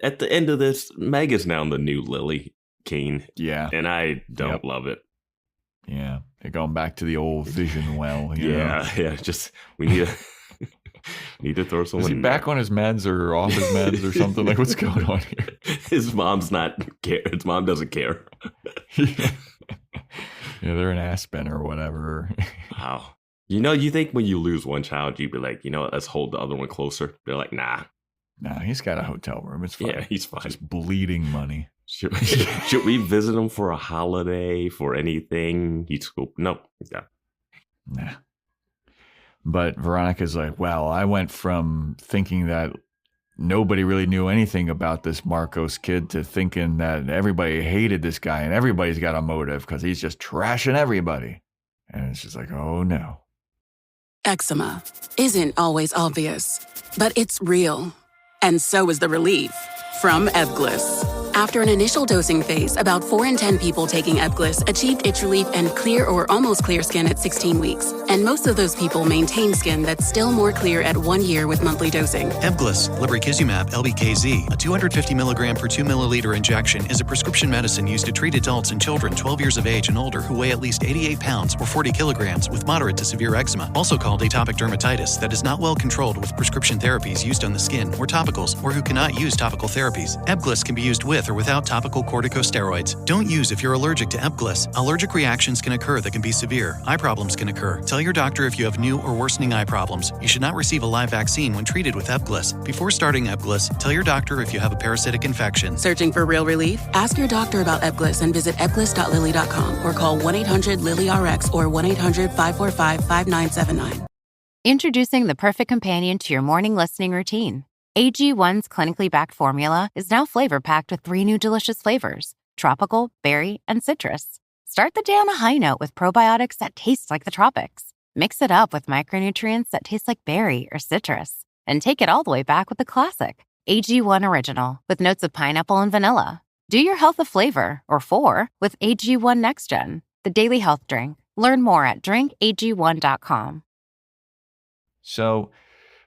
at the end of this, Meg is now the new Lily Kane. Yeah. And I don't love it. Yeah. They're going back to the old vision well. Yeah. Just, we need to throw someone. Is he back on his meds or off his meds or something? Like, what's going on here? His mom's not care. His mom doesn't care. Yeah, they're an Aspen or whatever. Wow. You think when you lose one child, you'd be like, let's hold the other one closer. They're like, nah. Nah, he's got a hotel room. It's fine. Yeah, he's fine. Just bleeding money. Should we visit him for a holiday, for anything? He's cool. No. Yeah. Nah. But Veronica's like, well, I went from thinking that nobody really knew anything about this Marcos kid to thinking that everybody hated this guy and everybody's got a motive because he's just trashing everybody. And it's just like, oh no. Eczema isn't always obvious, but it's real. And so is the relief from Evglis. After an initial dosing phase, about 4 in 10 people taking Ebglyss achieved itch relief and clear or almost clear skin at 16 weeks. And most of those people maintain skin that's still more clear at 1 year with monthly dosing. Ebglyss, lebrikizumab LBKZ, a 250 milligram per 2 milliliter injection, is a prescription medicine used to treat adults and children 12 years of age and older who weigh at least 88 pounds or 40 kilograms with moderate to severe eczema, also called atopic dermatitis, that is not well controlled with prescription therapies used on the skin or topicals, or who cannot use topical therapies. Ebglyss can be used with or without topical corticosteroids. Don't use if you're allergic to Ebglyss. Allergic reactions can occur that can be severe. Eye problems can occur. Tell your doctor if you have new or worsening eye problems. You should not receive a live vaccine when treated with Ebglyss. Before starting Ebglyss, tell your doctor if you have a parasitic infection. Searching for real relief? Ask your doctor about Ebglyss and visit ebglyss.lilly.com or call 1-800-LILY-RX or 1-800-545-5979. Introducing the perfect companion to your morning listening routine. AG1's clinically backed formula is now flavor-packed with 3 new delicious flavors: tropical, berry, and citrus. Start the day on a high note with probiotics that taste like the tropics. Mix it up with micronutrients that taste like berry or citrus. And take it all the way back with the classic AG1 Original with notes of pineapple and vanilla. Do your health a flavor, or 4, with AG1 Next Gen, the daily health drink. Learn more at drinkag1.com. So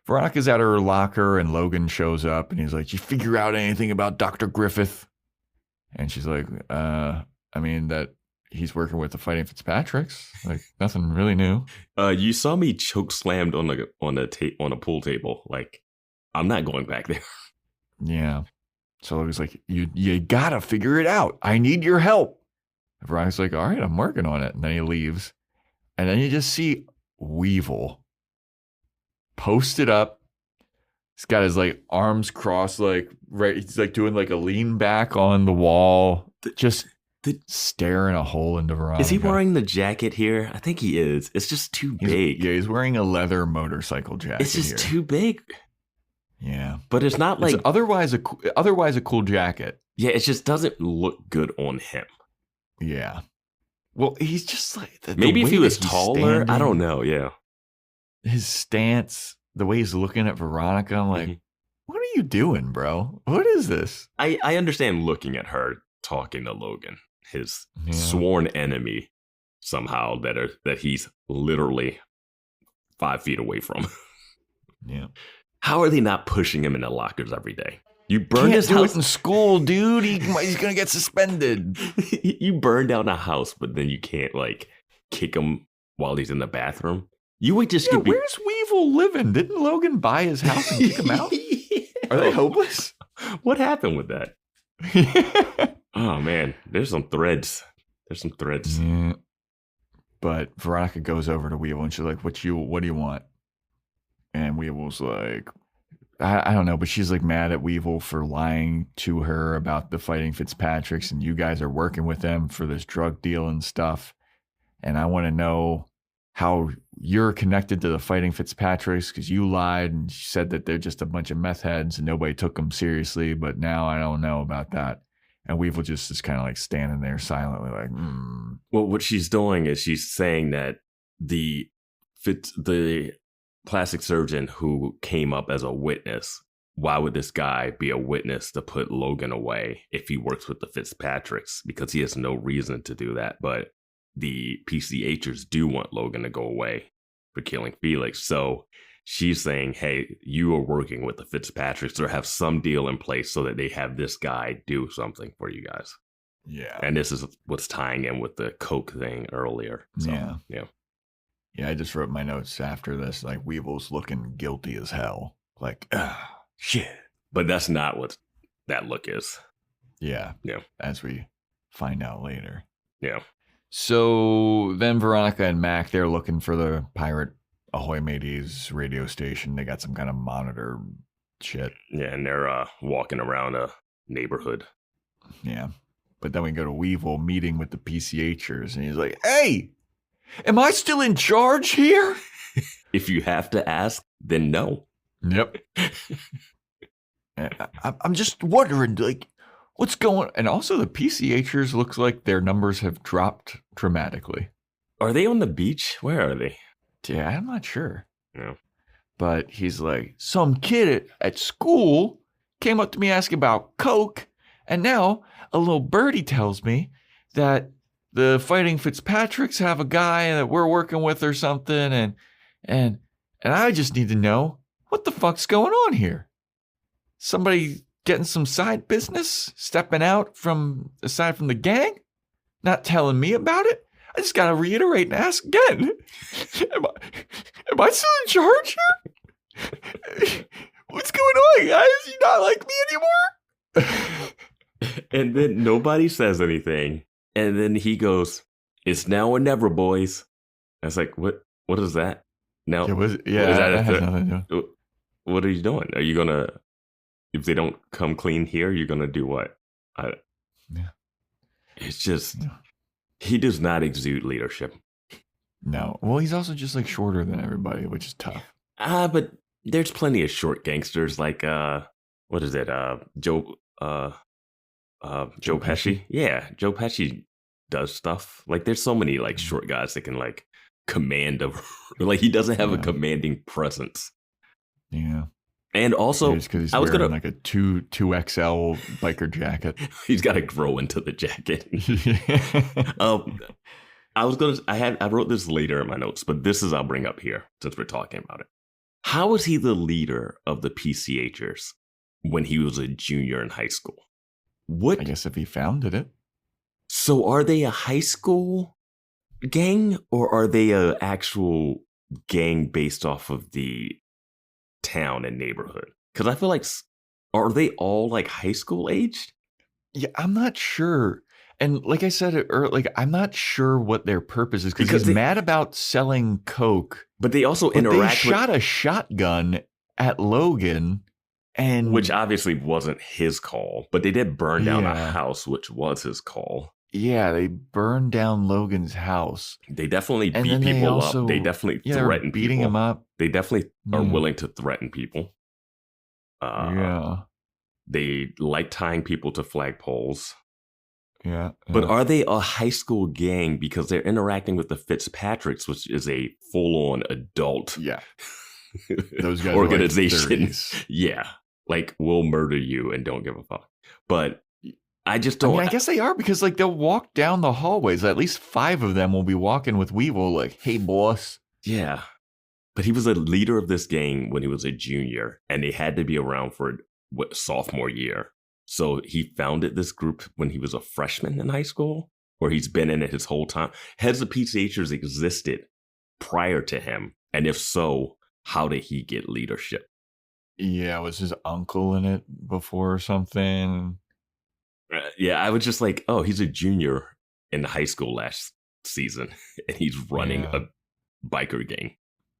Veronica's at her locker and Logan shows up and he's like, "You figure out anything about Dr. Griffith?" And she's like, I mean, that he's working with the Fighting Fitzpatricks. Like, nothing really new. You saw me choke slammed on a pool table. Like, I'm not going back there. Yeah. So Logan's like, you gotta figure it out. I need your help. And Veronica's like, all right, I'm working on it. And then he leaves. And then you just see Weevil posted up. He's got his like arms crossed, like right. He's like doing like a lean back on the wall, just staring a hole into Veronica. Is he wearing the jacket here? I think he is. It's just too big. Yeah, he's wearing a leather motorcycle jacket. It's just too big. Yeah, but it's not like it's otherwise a cool jacket. Yeah, it just doesn't look good on him. Yeah. Well, he's just like maybe if he was taller, I don't know. Yeah. His stance, the way he's looking at Veronica, I'm like, what are you doing, bro? What is this? I understand looking at her talking to Logan, his sworn enemy, somehow that he's literally 5 feet away from. Yeah. How are they not pushing him into lockers every day? You burned his house house in school, dude. He's gonna get suspended. You burned down a house, but then you can't like kick him while he's in the bathroom. You would just where's Weevil living? Didn't Logan buy his house and kick him out? Are they hopeless? What happened with that? Oh man, there's some threads. Yeah. But Veronica goes over to Weevil and she's like, what do you want? And Weevil's like, I don't know, but she's like mad at Weevil for lying to her about the Fighting Fitzpatricks, and you guys are working with them for this drug deal and stuff. And I want to know how you're connected to the Fighting Fitzpatricks, because you lied and said that they're just a bunch of meth heads and nobody took them seriously. But now I don't know about that. And Weevil just is kind of like standing there silently like, Well, what she's doing is she's saying that the plastic surgeon who came up as a witness, why would this guy be a witness to put Logan away if he works with the Fitzpatricks? Because he has no reason to do that. But the PCHers do want Logan to go away for killing Felix. So she's saying, hey, you are working with the Fitzpatricks or have some deal in place so that they have this guy do something for you guys. Yeah. And this is what's tying in with the Coke thing earlier. So, yeah. Yeah, I just wrote my notes after this, like, Weevil's looking guilty as hell. Like, shit. But that's not what that look is. Yeah. Yeah. As we find out later. Yeah. So then Veronica and Mac, they're looking for the pirate Ahoy Mateys radio station. They got some kind of monitor shit. Yeah, and they're walking around a neighborhood. Yeah. But then we go to Weevil meeting with the PCHers, and he's like, hey! Am I still in charge here? If you have to ask, then no. Yep. I'm just wondering, like, what's going on? And also the PCHers looks like their numbers have dropped dramatically. Are they on the beach? Where are they? Yeah, I'm not sure. No. But he's like, some kid at school came up to me asking about Coke, And now a little birdie tells me that the Fighting Fitzpatricks have a guy that we're working with or something, and I just need to know what the fuck's going on here. Somebody getting some side business, stepping out from aside from the gang, not telling me about it. I just gotta reiterate and ask again. Am I still in charge here? What's going on, guys? You not like me anymore? And then nobody says anything. And then he goes, "It's now or never, boys." I was like, "What? What is that?" No, that has nothing to do. What are you doing? Are you gonna? If they don't come clean here, you're gonna do what? It's just he does not exude leadership. No. Well, he's also just like shorter than everybody, which is tough. But there's plenty of short gangsters like what is it? Joe Pesci. Yeah, Joe Pesci does stuff. Like there's so many like short guys that can like command of like he doesn't have a commanding presence. Yeah. And also, because he's wearing like a 2XL biker jacket. He's got to grow into the jacket. I wrote this later in my notes, but this is I'll bring up here since we're talking about it. How was he the leader of the PCHers when he was a junior in high school? What? I guess if he founded it. So are they a high school gang or are they an actual gang based off of the town and neighborhood? Because I feel like, are they all like high school aged? Yeah, I'm not sure. And like I said earlier, like I'm not sure what their purpose is because he's mad about selling coke. But they also interact. They shot a shotgun at Logan, and which obviously wasn't his call. But they did burn down a house, which was his call. Yeah, they burned down Logan's house. They definitely beat people up. They definitely threaten people. Beating him up. They definitely are willing to threaten people. They like tying people to flagpoles. Yeah. But are they a high school gang because they're interacting with the Fitzpatricks, which is a full-on adult those guys organization? Like yeah. Like, we'll murder you and don't give a fuck. But I just don't. I guess they are because like they'll walk down the hallways. At least 5 of them will be walking with Weevil like, "Hey, boss." Yeah. But he was a leader of this gang when he was a junior, and they had to be around for sophomore year. So he founded this group when he was a freshman in high school, or he's been in it his whole time. Has the PCHers existed prior to him? And if so, how did he get leadership? Yeah, was his uncle in it before or something? Yeah, I was just like, oh, he's a junior in high school last season, and he's running a biker gang.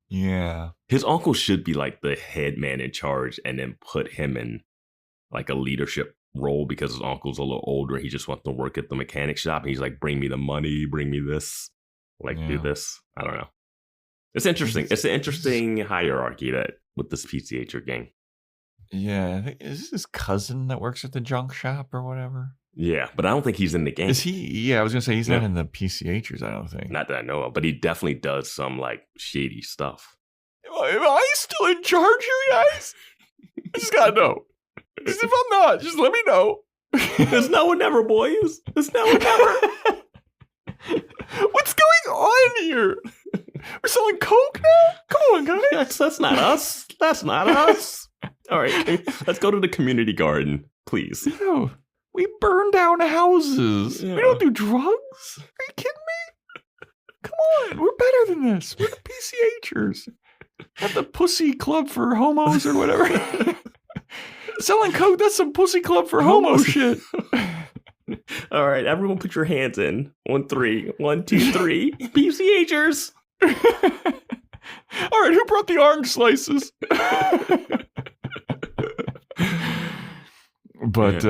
Yeah. His uncle should be like the head man in charge and then put him in like a leadership role because his uncle's a little older. He just wants to work at the mechanic shop. And he's like, bring me the money, bring me this, do this. I don't know. It's interesting. It's an interesting hierarchy that with this PCHer gang. Yeah, I think, is this his cousin that works at the junk shop or whatever? Yeah, but I don't think he's in the gang. Is he? Yeah, I was gonna say he's not in the PCHers. I don't think. Not that I know of, but he definitely does some like shady stuff. Am I still in charge here, guys? I just gotta know. If I'm not, just let me know. There's now or never, boys. There's now or never. What's going on here? We're selling coke now? Come on, guys. That's not us. That's not us. All right, let's go to the community garden, please. Ew, we burn down houses. Yeah. We don't do drugs. Are you kidding me? Come on, we're better than this. We're the PCHers. Not the pussy club for homos or whatever. Selling coke, that's some pussy club for homo shit. All right, everyone put your hands in. 1, 3. 1, 2, 3. PCHers. All right, who brought the orange slices? But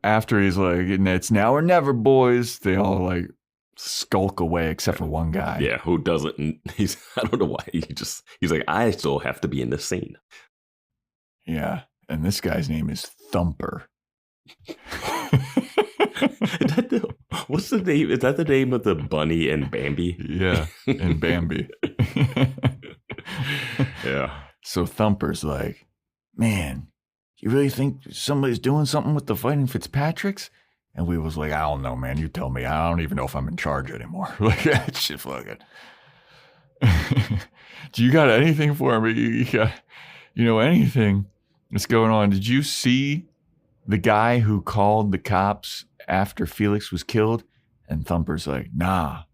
after he's like, it's now or never, boys, they all like skulk away except for one guy. Yeah, who doesn't. I don't know why. He's like, I still have to be in the scene. Yeah, and this guy's name is Thumper. What's the name? Is that the name of the bunny and Bambi? Yeah, and Bambi. Yeah. So Thumper's like, man, you really think somebody's doing something with the Fighting Fitzpatricks? And we was like, I don't know, man. You tell me. I don't even know if I'm in charge anymore. Like, that shit fucking. Do you got anything for me? You got, anything that's going on? Did you see the guy who called the cops after Felix was killed? And Thumper's like, nah.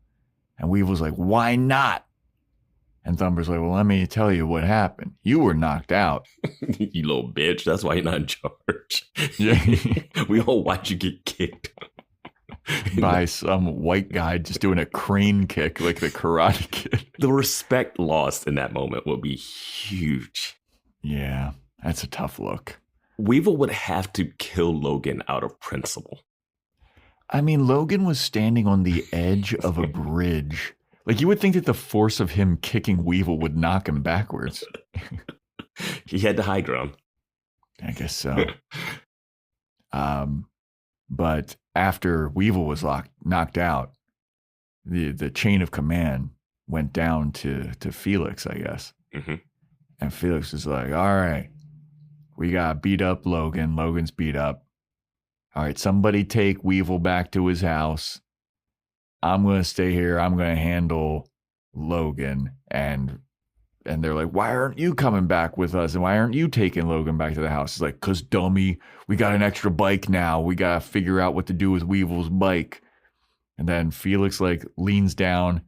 And Weevil's like, why not? And Thumper's like, well, let me tell you what happened. You were knocked out. You little bitch. That's why you're not in charge. Yeah. We all watch you get kicked. By some white guy just doing a crane kick like the Karate Kid. The respect lost in that moment will be huge. Yeah, that's a tough look. Weevil would have to kill Logan out of principle. I mean, Logan was standing on the edge of a bridge. Like, you would think that the force of him kicking Weevil would knock him backwards. He had the high ground. I guess so. But after Weevil was knocked out, the chain of command went down to Felix, I guess. Mm-hmm. And Felix is like, all right, we got beat up Logan. Logan's beat up. All right, somebody take Weevil back to his house. I'm going to stay here. I'm going to handle Logan. And they're like, why aren't you coming back with us? And why aren't you taking Logan back to the house? It's like, because dummy, we got an extra bike now. We got to figure out what to do with Weevil's bike. And then Felix leans down.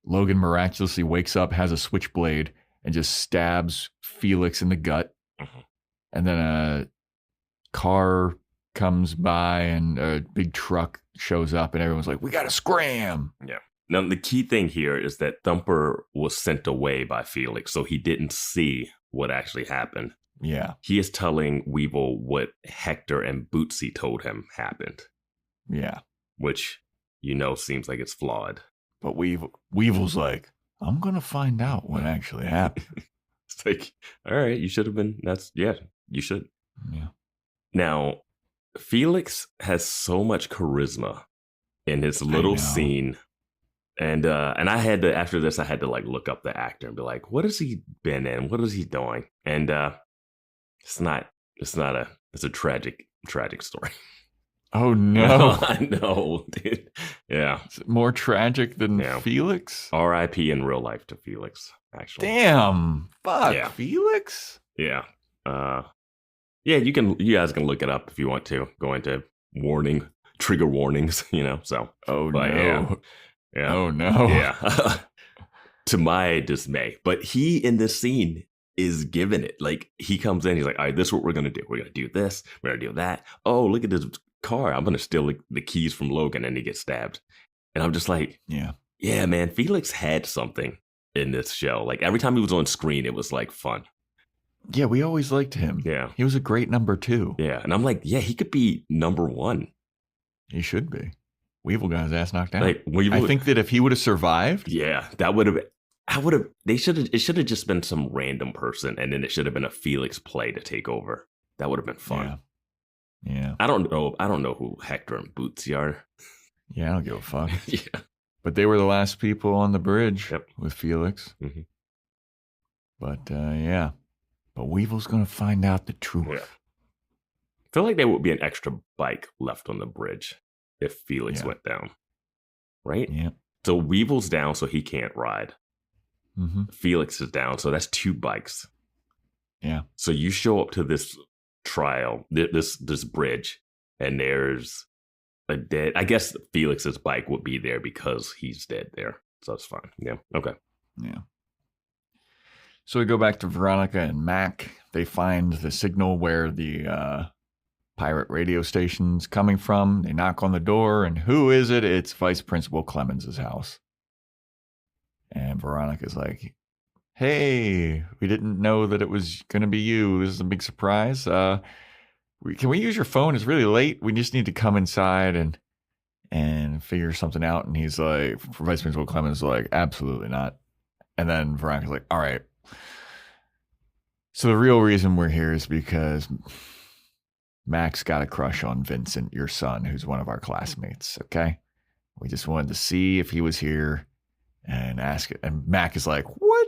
Logan miraculously wakes up, has a switchblade, and just stabs Felix in the gut. Mm-hmm. And then a car comes by and a big truck shows up and everyone's like, we got to scram. Yeah. Now, the key thing here is that Thumper was sent away by Felix, so he didn't see what actually happened. Yeah. He is telling Weevil what Hector and Bootsy told him happened. Yeah. Which, seems like it's flawed. But Weevil's like, I'm going to find out what actually happened. It's like, all right, you should have been, you should. Yeah. Now, Felix has so much charisma in his little scene. And I had to, after this, I had to look up the actor and be like, what has he been in? What is he doing? And it's a tragic story. Oh no. I know, dude. Yeah. Is it more tragic than Felix? R.I.P. in real life to Felix, actually. Damn. Fuck. Yeah. Felix? Yeah. Yeah, you guys can look it up if you want to. Go into trigger warnings, so. Oh, no. Yeah. Oh, no. Yeah. To my dismay. But he, in this scene, is giving it. He comes in, he's like, all right, this is what we're going to do. We're going to do this. We're going to do that. Oh, look at this car. I'm going to steal the keys from Logan, and he gets stabbed. And I'm just like, yeah, man, Felix had something in this show. Every time he was on screen, it was, fun. Yeah, we always liked him. Yeah. He was a great number 2. Yeah, and I'm like, yeah, he could be number 1. He should be. Weevil got his ass knocked out. I think that if he would have survived. Yeah, that would have. It should have just been some random person, and then it should have been a Felix play to take over. That would have been fun. Yeah. I don't know who Hector and Bootsy are. Yeah, I don't give a fuck. Yeah. But they were the last people on the bridge with Felix. Mm-hmm. But yeah. But Weevil's going to find out the truth. Yeah. I feel like there would be an extra bike left on the bridge if Felix went down. Right? Yeah. So Weevil's down, so he can't ride. Mm-hmm. Felix is down, so that's 2 bikes. Yeah. So you show up to this trial, this bridge, and there's a dead. I guess Felix's bike would be there because he's dead there. So it's fine. Yeah. Okay. Yeah. So we go back to Veronica and Mac. They find the signal where the pirate radio station's coming from. They knock on the door, and who is it? It's Vice Principal Clemens' house. And Veronica's like, hey, we didn't know that it was going to be you. This is a big surprise. Can we use your phone? It's really late. We just need to come inside and figure something out. And he's like, Vice Principal Clemens is like, absolutely not. And then Veronica's like, all right. So the real reason we're here is because Mac's got a crush on Vincent, your son, who's one of our classmates, okay? We just wanted to see if he was here and ask it. And Mac is like, what?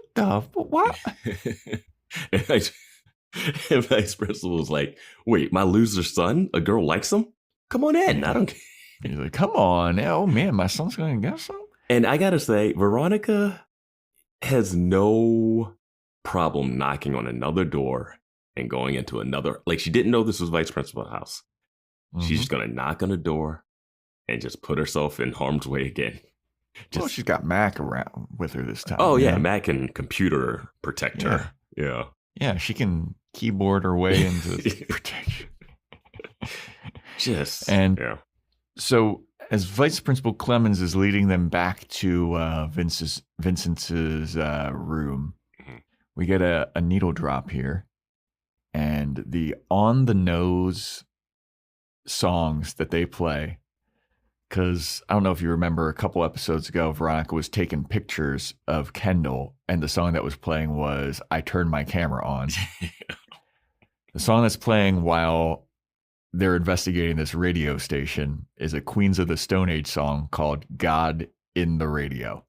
And Vice Principal was like, wait, my loser son? A girl likes him? Come on in. I don't care. He's like, come on. Oh, man, my son's going to get some? And I got to say, Veronica has no problem knocking on another door and going into another. Like, she didn't know this was Vice Principal's house. Mm-hmm. She's just going to knock on the door and just put herself in harm's way again. Well, she's got Mac around with her this time. Oh, yeah. Mac can computer protect her. Yeah. Yeah, she can keyboard her way into protection. So as Vice Principal Clemens is leading them back to Vincent's room, we get a needle drop here. And the on-the-nose songs that they play, because I don't know if you remember a couple episodes ago, Veronica was taking pictures of Kendall, and the song that was playing was I Turned My Camera On. The song that's playing while they're investigating this radio station is a Queens of the Stone Age song called God in the Radio.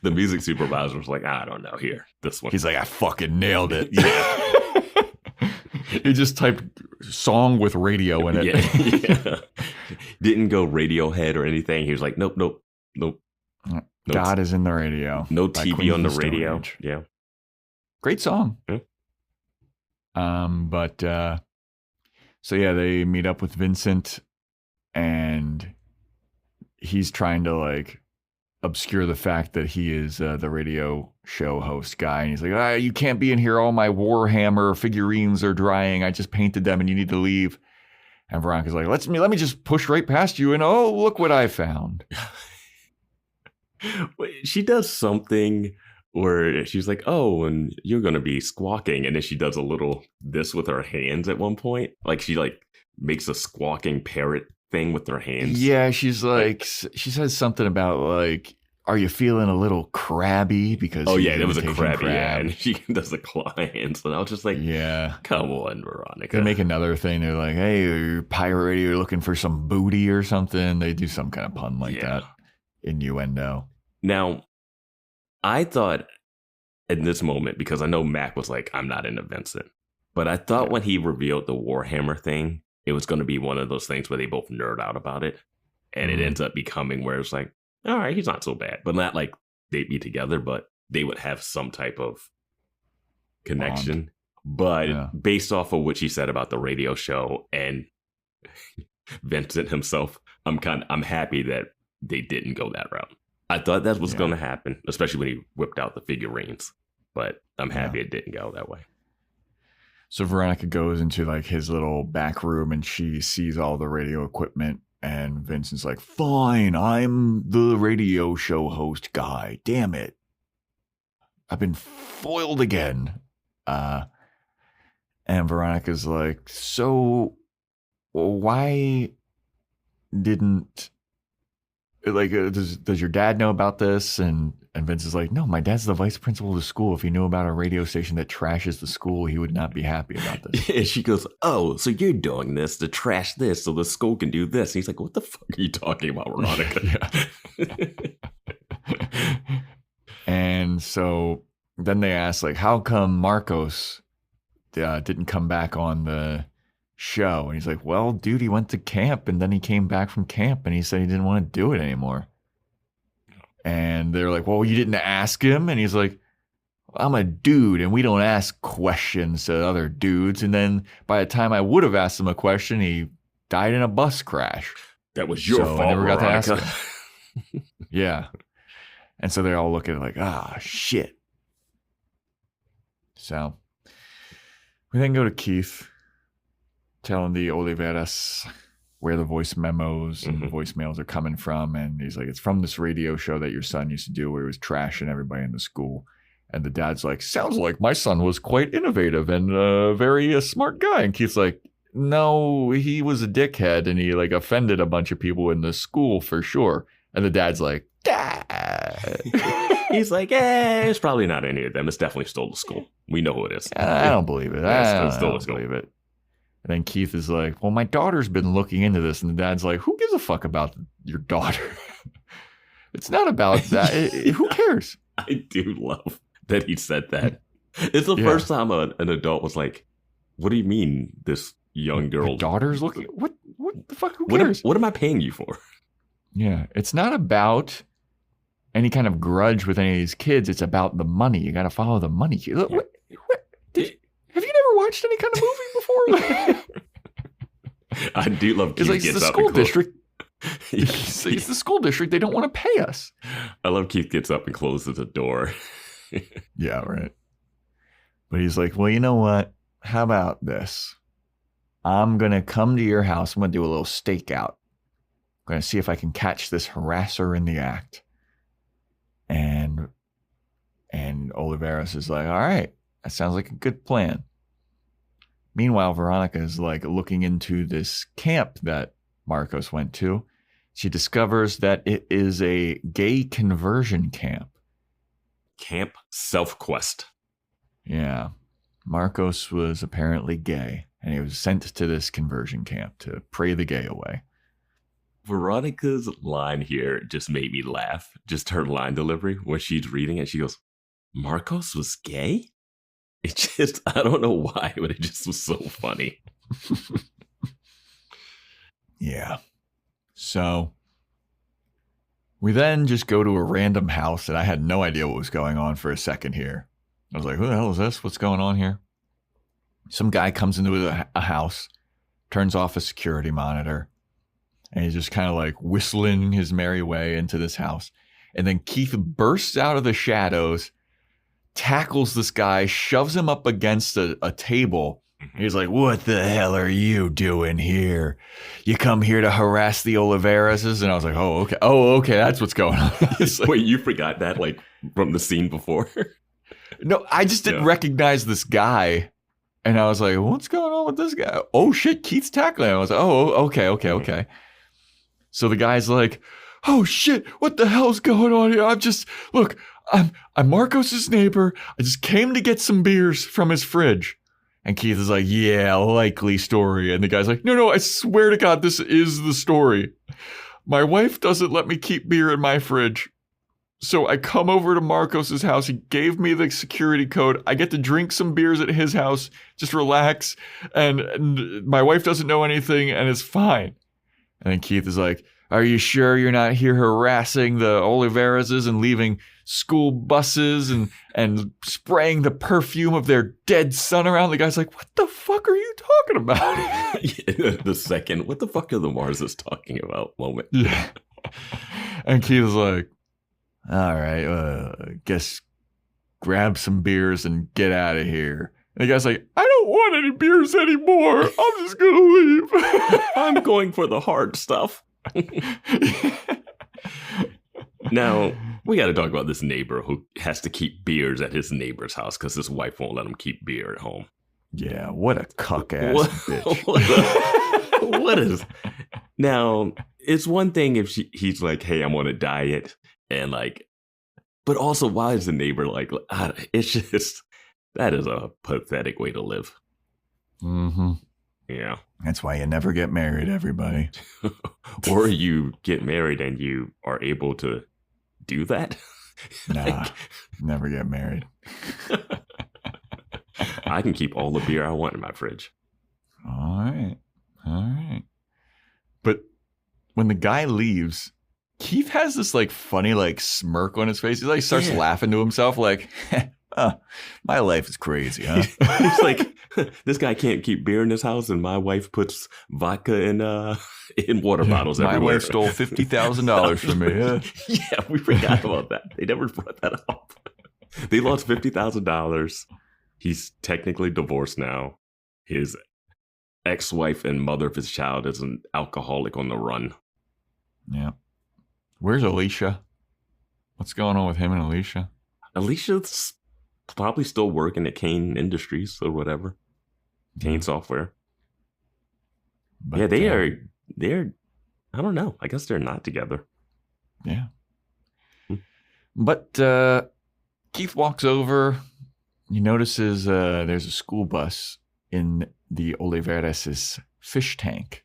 The music supervisor was like, I don't know here. This one. He's like, I fucking nailed it. Yeah. He just typed song with radio in it. Yeah. Didn't go Radiohead or anything. He was like, nope. God is in the radio. No TV on the radio. Yeah. Great song. Yeah. So yeah, they meet up with Vincent and he's trying to like obscure the fact that he is the radio show host guy. And he's like, you can't be in here. All my Warhammer figurines are drying. I just painted them and you need to leave. And Veronica's like, let me just push right past you. And oh, look what I found. She does something where she's like, oh, and you're going to be squawking. And then she does a little this with her hands at one point. Like she like makes a squawking parrot thing with her hands. Yeah, she's like, she says something about like, are you feeling a little crabby? Because there was a crabby, yeah, and she does the claw hands, and I was just like, yeah, come on, Veronica. They make another thing. They're like, hey, you're pirate radio, you're looking for some booty or something. They do some kind of pun like that, innuendo. Now, I thought in this moment, because I know Mac was like, I'm not into Vincent, but I thought when he revealed the Warhammer thing, it was going to be one of those things where they both nerd out about it. And it ends up becoming where it's like, all right, he's not so bad. But not like they'd be together, but they would have some type of connection. But based off of what she said about the radio show and Vincent himself, I'm happy that they didn't go that route. I thought that was going to happen, especially when he whipped out the figurines. But I'm happy it didn't go that way. So Veronica goes into like his little back room and she sees all the radio equipment and Vincent's like, fine, I'm the radio show host guy. Damn it. I've been foiled again. And Veronica's like, so why didn't like does your dad know about this? And Vince is like, no, my dad's the vice principal of the school. If he knew about a radio station that trashes the school, he would not be happy about this. And she goes, oh, so you're doing this to trash this so the school can do this. And he's like, what the fuck are you talking about, Veronica? And so then they ask, like, how come Marcos didn't come back on the show? And he's like, well, dude, he went to camp and then he came back from camp and he said he didn't want to do it anymore. And they're like, well, you didn't ask him? And he's like, I'm a dude and we don't ask questions to other dudes. And then by the time I would have asked him a question, he died in a bus crash. That was your fault, I never got to ask him. Yeah. And so they all look at it like, shit. So we then go to Keith telling the Oliveras where the voice memos and the voicemails are coming from. And he's like, it's from this radio show that your son used to do where he was trashing everybody in the school. And the dad's like, sounds like my son was quite innovative and a very smart guy. And Keith's like, no, he was a dickhead and he like offended a bunch of people in the school for sure. And the dad's like, Dad. He's like, it's probably not any of them. It's definitely stole the school. We know who it is. I don't believe it. I don't believe it. And then Keith is like, well, my daughter's been looking into this. And the dad's like, who gives a fuck about your daughter? It's not about that. Who cares? I do love that he said that. It's the first time an adult was like, what do you mean this young girl? The daughter's looking, what the fuck, who cares? What am I paying you for? Yeah, it's not about any kind of grudge with any of these kids. It's about the money. You got to follow the money. Yeah. Have you never watched any kind of movie before? I do love Keith gets up. It's the school district. They don't want to pay us. I love Keith gets up and closes the door. Yeah, right. But he's like, well, you know what? How about this? I'm going to come to your house. I'm going to do a little stakeout. I'm going to see if I can catch this harasser in the act. And Oliveras is like, all right, that sounds like a good plan. Meanwhile, Veronica is like looking into this camp that Marcos went to. She discovers that it is a gay conversion camp. Camp Self-Quest. Yeah. Marcos was apparently gay, and he was sent to this conversion camp to pray the gay away. Veronica's line here just made me laugh. Just her line delivery when she's reading it. She goes, Marcos was gay? It just, I don't know why, but it just was so funny. Yeah. So we then just go to a random house that I had no idea what was going on for a second here. I was like, who the hell is this? What's going on here? Some guy comes into a house, turns off a security monitor, and he's just kind of like whistling his merry way into this house. And then Keith bursts out of the shadows, tackles this guy, shoves him up against a table. He's like, what the hell are you doing here? You come here to harass the Oliverases? And I was like, oh, okay. Oh, okay. That's what's going on. Like, wait, you forgot that like from the scene before? No, I just didn't recognize this guy. And I was like, what's going on with this guy? Oh, shit, Keith's tackling him. I was like, oh, okay. So the guy's like, oh, shit, what the hell's going on here? I'm Marcos's neighbor. I just came to get some beers from his fridge. And Keith is like, yeah, likely story. And the guy's like, no, I swear to God, this is the story. My wife doesn't let me keep beer in my fridge. So I come over to Marcos's house. He gave me the security code. I get to drink some beers at his house, just relax. And my wife doesn't know anything, and it's fine. And then Keith is like, are you sure you're not here harassing the Oliverases and leaving school buses and spraying the perfume of their dead son around? The guy's like, what the fuck are you talking about? The second, what the fuck are the Marses talking about moment? Yeah. And Keith is like, all right, guess grab some beers and get out of here. And the guy's like, I don't want any beers anymore. I'm just going to leave. I'm going for the hard stuff. Now, we got to talk about this neighbor who has to keep beers at his neighbor's house because his wife won't let him keep beer at home. Yeah, what a cuck-ass bitch. What is... Now, it's one thing if he's like, hey, I'm on a diet. And like, but also, why is the neighbor like, it's just, that is a pathetic way to live. Mm-hmm. Yeah. That's why you never get married, everybody. Or you get married and you are able to do that. Nah, never get married. I can keep all the beer I want in my fridge. All right. But when the guy leaves, Keith has this like funny like smirk on his face. He like starts laughing to himself like, my life is crazy, huh? It's like, this guy can't keep beer in his house and my wife puts vodka in water bottles everywhere. My wife stole $50,000 from me. Yeah, we forgot about that. They never brought that up. They lost $50,000. He's technically divorced now. His ex-wife and mother of his child is an alcoholic on the run. Yeah. Where's Alicia? What's going on with him and Alicia? Alicia's probably still working at Kane Industries or whatever. Kane Software. But, yeah, they're, I don't know. I guess they're not together. Yeah. But Keith walks over. He notices there's a school bus in the Oliveras' fish tank.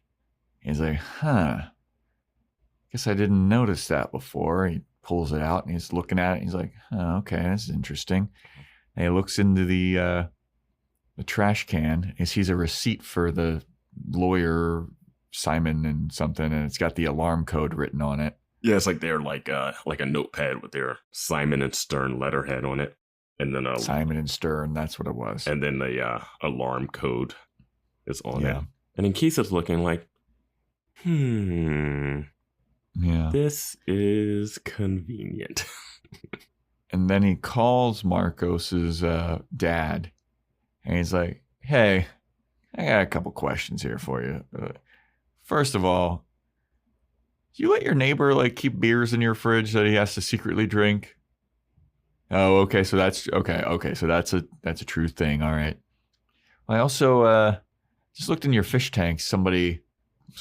He's like, guess I didn't notice that before. He pulls it out and he's looking at it. And he's like, oh, okay, this is interesting. And he looks into the trash can. He sees a receipt for the lawyer Simon and something, and it's got the alarm code written on it. Yeah, it's like they're like a notepad with their Simon and Stern letterhead on it, and then Simon and Stern. That's what it was. And then the alarm code is on it. And then Keith is looking like, this is convenient. And then he calls Marcos's dad, and he's like, hey, I got a couple questions here for you. First of all, you let your neighbor like keep beers in your fridge that he has to secretly drink? Oh, okay. So that's okay. So that's a true thing. All right. I also just looked in your fish tank. Somebody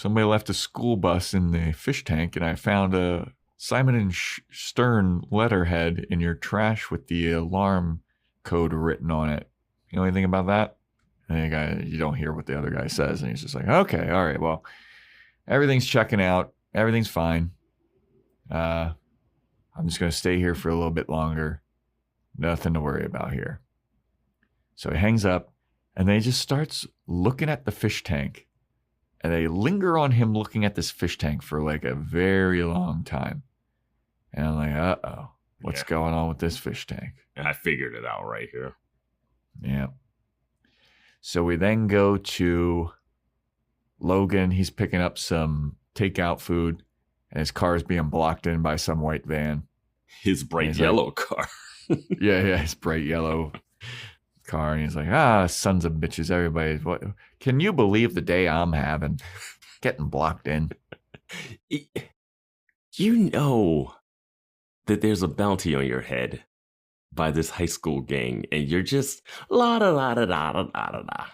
left a school bus in the fish tank, and I found a Simon and Stern letterhead in your trash with the alarm code written on it. You know anything about that? And you don't hear what the other guy says, and he's just like, okay, all right, well, everything's checking out. Everything's fine. I'm just going to stay here for a little bit longer. Nothing to worry about here. So he hangs up, and then he just starts looking at the fish tank. And they linger on him looking at this fish tank for like a very long time. And I'm like, uh-oh, what's going on with this fish tank? And I figured it out right here. Yeah. So we then go to Logan. He's picking up some takeout food, and his car is being blocked in by some white van. His bright yellow car. Yeah, his bright yellow car. And he's like, sons of bitches, everybody. What? Can you believe the day I'm having? Getting blocked in. You know that there's a bounty on your head by this high school gang, and you're just la-da-la-da-da-da-da-da.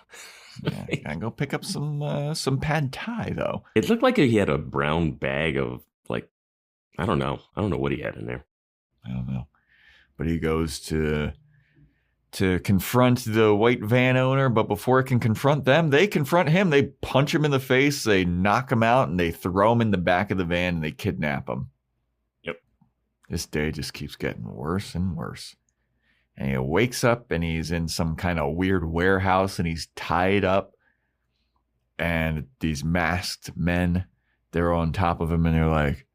Yeah, you gotta go pick up some pad thai, though. It looked like he had a brown bag of, like, I don't know what he had in there. I don't know. But he goes to confront the white van owner, but before it can confront them, they confront him. They punch him in the face, they knock him out, and they throw him in the back of the van, and they kidnap him. Yep. This day just keeps getting worse and worse. And he wakes up, and he's in some kind of weird warehouse, and he's tied up. And these masked men, they're on top of him, and they're like,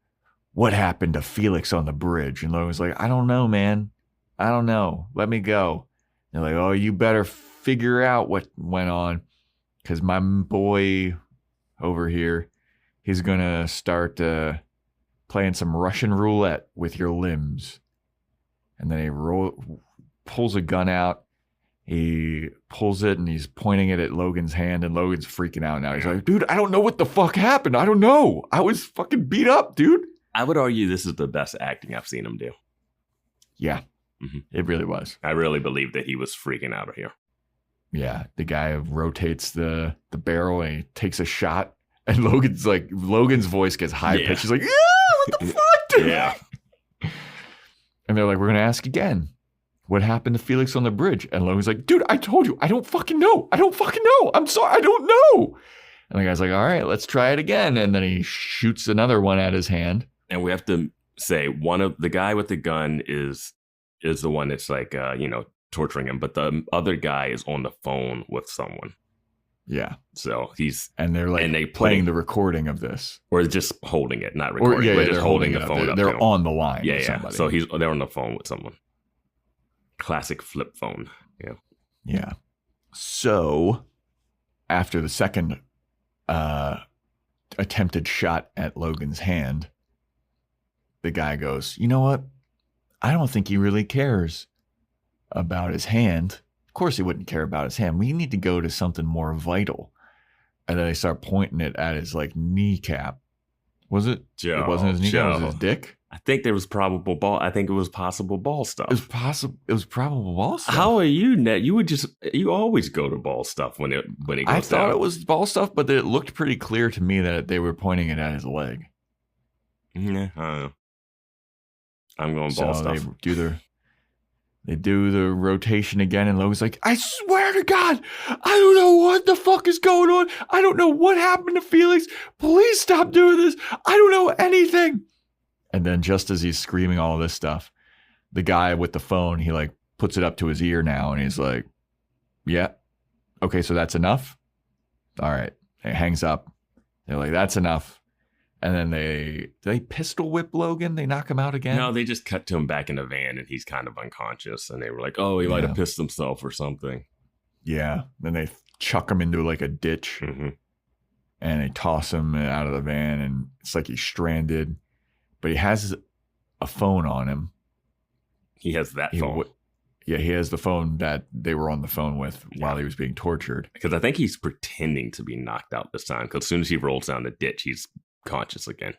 what happened to Felix on the bridge? And Logan's like, I don't know, man. I don't know. Let me go. They're like, oh, you better figure out what went on, because my boy over here, he's going to start playing some Russian roulette with your limbs. And then he pulls a gun out. He pulls it, and he's pointing it at Logan's hand, and Logan's freaking out now. He's like, dude, I don't know what the fuck happened. I don't know. I was fucking beat up, dude. I would argue this is the best acting I've seen him do. Yeah. Mm-hmm. It really was. I really believe that he was freaking out of here. Yeah, the guy rotates the barrel, and he takes a shot, and Logan's voice gets high pitched. He's like, yeah, what the fuck, dude? Yeah. And they're like, we're gonna ask again, what happened to Felix on the bridge? And Logan's like, dude, I told you, I don't fucking know. I'm sorry, I don't know. And the guy's like, all right, let's try it again. And then he shoots another one at his hand. And we have to say one of the guy with the gun is the one that's like, torturing him. But the other guy is on the phone with someone. Yeah. So they're like, and they playing the recording of this. Or just holding it, not recording. But just holding the phone up. They're on the line. Yeah, with yeah. somebody. So they're on the phone with someone. Classic flip phone. Yeah. Yeah. So after the second attempted shot at Logan's hand, the guy goes, you know what? I don't think he really cares about his hand. Of course he wouldn't care about his hand. We need to go to something more vital. And then they start pointing it at his kneecap. Was it? Joe, it wasn't his kneecap, it was his dick? I think there was probable ball. I think it was possible ball stuff. It was probable ball stuff. How are you, Ned? You always go to ball stuff when it goes down. I thought it was ball stuff, but it looked pretty clear to me that they were pointing it at his leg. Yeah, I don't know. I'm going ball stuff. They do the rotation again, and Logan's like, I swear to God, I don't know what the fuck is going on. I don't know what happened to Felix. Please stop doing this. I don't know anything. And then just as he's screaming all this stuff, the guy with the phone, he like puts it up to his ear now and he's like, yeah, okay, so that's enough? All right. He hangs up. They're like, that's enough. And then they pistol whip Logan? They knock him out again? No, they just cut to him back in the van and he's kind of unconscious. And they were like, oh, he might have pissed himself or something. Yeah. Then they chuck him into like a ditch and they toss him out of the van and it's like he's stranded. But he has a phone on him. He has that phone. Yeah, he has the phone that they were on the phone with while he was being tortured. Because I think he's pretending to be knocked out this time. Because as soon as he rolls down the ditch, he's conscious again.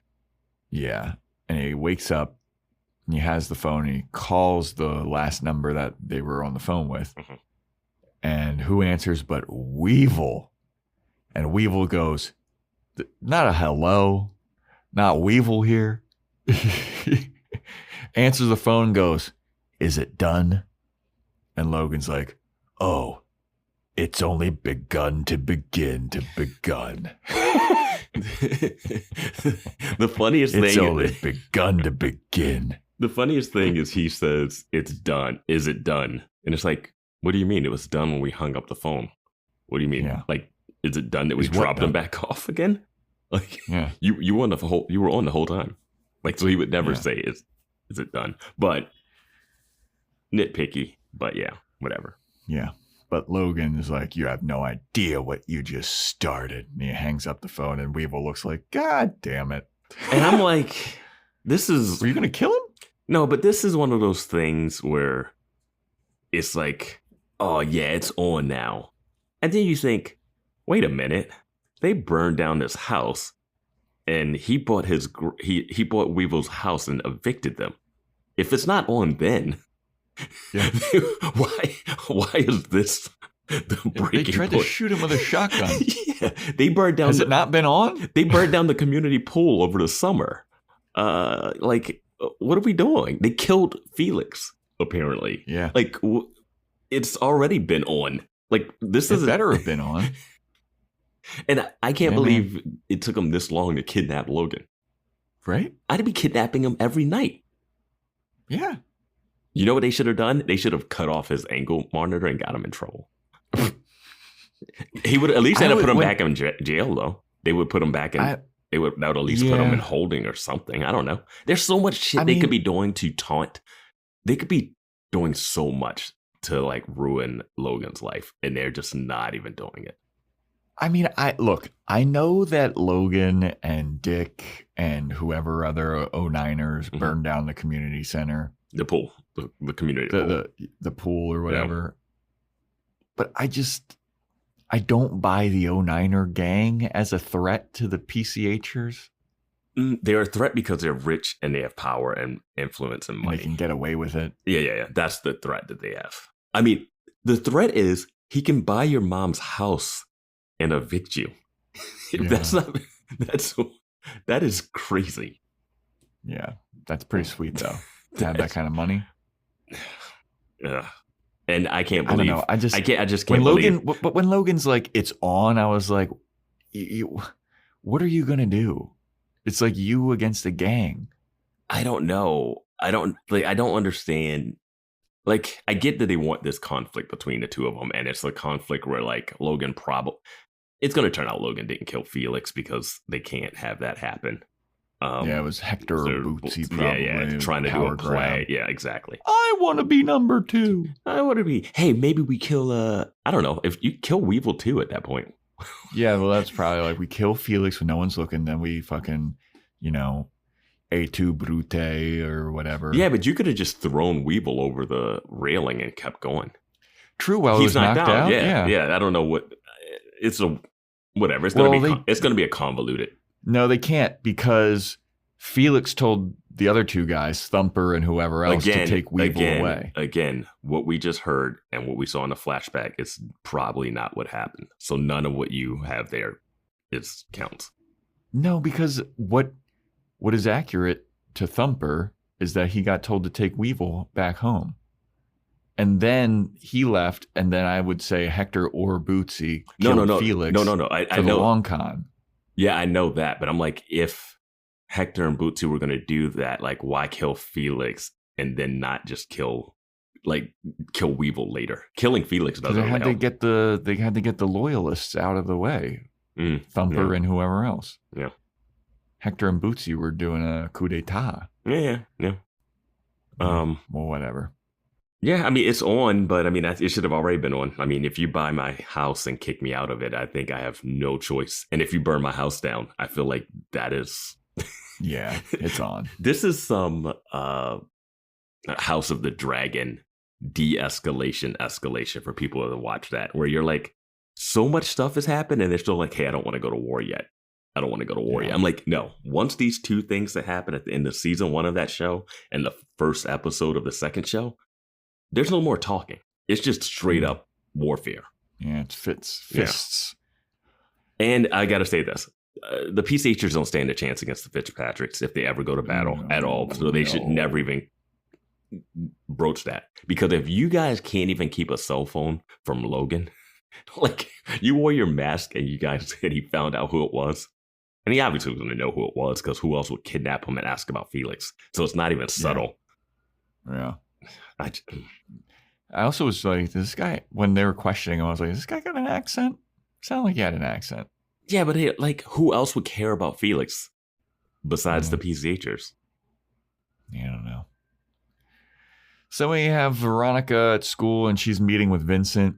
Yeah. And he wakes up and he has the phone and he calls the last number that they were on the phone with. And who answers but Weevil? And Weevil goes, not a hello, not Weevil here. Answers the phone and goes, is it done? And Logan's like, oh, it's only begun to begin to begun. The funniest thing. It's only begun to begin. The funniest thing is he says, it's done. Is it done? And it's like, what do you mean? It was done when we hung up the phone. What do you mean? Yeah. Like, is it done that we dropped him back off again? Like, you were on the whole time. Like, so he would never say, is it done? But nitpicky, but yeah, whatever. Yeah. But Logan is like, you have no idea what you just started. And he hangs up the phone and Weevil looks like, God damn it. And I'm like, this is... Were you going to kill him? No, but this is one of those things where it's like, oh yeah, it's on now. And then you think, wait a minute. They burned down this house and he bought he bought Weevil's house and evicted them. If it's not on then... Yeah. why is this the breaking They tried to shoot him with a shotgun. Yeah, they burned down. Has it not been on? They burned down the community pool over the summer. Like, what are we doing? They killed Felix, apparently. Yeah. Like, it's already been on. Like, this is better have been on. And I can't believe it took them this long to kidnap Logan. Right? I'd be kidnapping him every night. Yeah. You know what they should have done? They should have cut off his ankle monitor and got him in trouble. He would at least end up put him back in jail, though. They would put him back in. That would at least put him in holding or something. I don't know. There's so much shit they could be doing to taunt. They could be doing so much to like ruin Logan's life, and they're just not even doing it. I mean, I know that Logan and Dick and whoever other 09ers burned down the community center. The pool. The community pool. The pool or whatever. Yeah. But I don't buy the 09er gang as a threat to the PCHers. They're a threat because they're rich and they have power and influence and money. They can get away with it. Yeah. That's the threat that they have. I mean, the threat is he can buy your mom's house and evict you. That is crazy. Yeah, that's pretty sweet though. To have that kind of money. Yeah. And I can't believe. I don't know. I just can't believe. But when Logan's like, it's on, I was like, what are you going to do? It's like you against a gang. I don't know. I don't understand. Like, I get that they want this conflict between the two of them. And it's a conflict where like Logan it's going to turn out Logan didn't kill Felix because they can't have that happen. It was Hector or Bootsy probably. Yeah, trying to do a play. Yeah, exactly. I want to be number 2. I want to be. Hey, maybe we kill. I don't know if you kill Weevil too at that point. Yeah, well, that's probably like we kill Felix when no one's looking. Then we fucking, A2 Brute or whatever. Yeah, but you could have just thrown Weevil over the railing and kept going. True. Well, he's knocked out. Yeah. I don't know what. It's a whatever. It's gonna be a convoluted. No, they can't because Felix told the other two guys, Thumper and whoever else, to take Weevil away. Again, what we just heard and what we saw in the flashback is probably not what happened. So none of what you have there counts. No, because what is accurate to Thumper is that he got told to take Weevil back home. And then he left, and then I would say Hector or Bootsy killed Felix I for know the long con. Yeah, I know that, but I'm like, if Hector and Bootsy were going to do that, like, why kill Felix and then not just kill Weevil later? Killing Felix doesn't they had to get the loyalists out of the way. Thumper and whoever else. Yeah. Hector and Bootsy were doing a coup d'etat. Yeah. Well, whatever. Yeah, I mean, it's on, but I mean, it should have already been on. I mean, if you buy my house and kick me out of it, I think I have no choice. And if you burn my house down, I feel like that is... Yeah, it's on. This is some House of the Dragon escalation for people to watch that, where you're like, so much stuff has happened and they're still like, hey, I don't want to go to war yet. I'm like, no, once these two things that happen at the end of season 1 of that show and the first episode of the second show, there's no more talking. It's just straight up warfare. Yeah, it's fists. Yeah. And I got to say this. The PCHers don't stand a chance against the Fitzpatricks if they ever go to battle at all. So they should never even broach that. Because if you guys can't even keep a cell phone from Logan, like, you wore your mask and you guys said he found out who it was. And he obviously was going to know who it was, because who else would kidnap him and ask about Felix? So it's not even subtle. Yeah. I also was like, this guy, when they were questioning him, I was like, this guy got an accent? Sounded like he had an accent. Yeah, but hey, like, who else would care about Felix besides the PCHers? Yeah, I don't know. So we have Veronica at school and she's meeting with Vincent.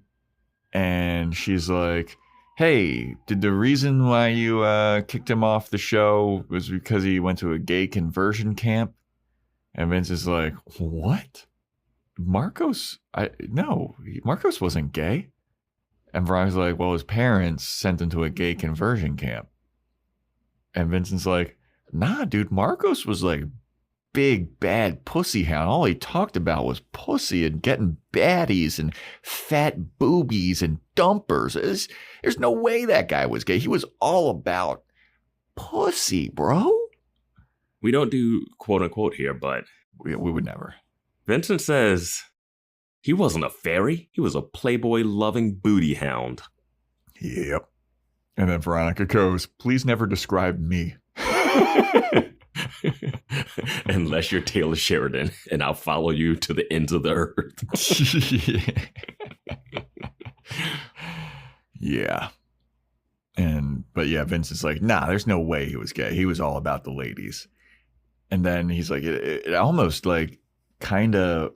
And she's like, hey, did the reason why you kicked him off the show was because he went to a gay conversion camp? And Vince is like, what? Marcos wasn't gay. And Veronica's like, well, his parents sent him to a gay conversion camp. And Vincent's like, nah, dude, Marcos was like big, bad pussy hound. All he talked about was pussy and getting baddies and fat boobies and dumpers. There's no way that guy was gay. He was all about pussy, bro. We don't do quote unquote here, but we would never. Vincent says he wasn't a fairy. He was a playboy loving booty hound. Yep. And then Veronica goes, please never describe me. Unless you're Taylor Sheridan, and I'll follow you to the ends of the earth. Yeah. But Vince is like, nah, there's no way he was gay. He was all about the ladies. And then he's like, it almost like kind of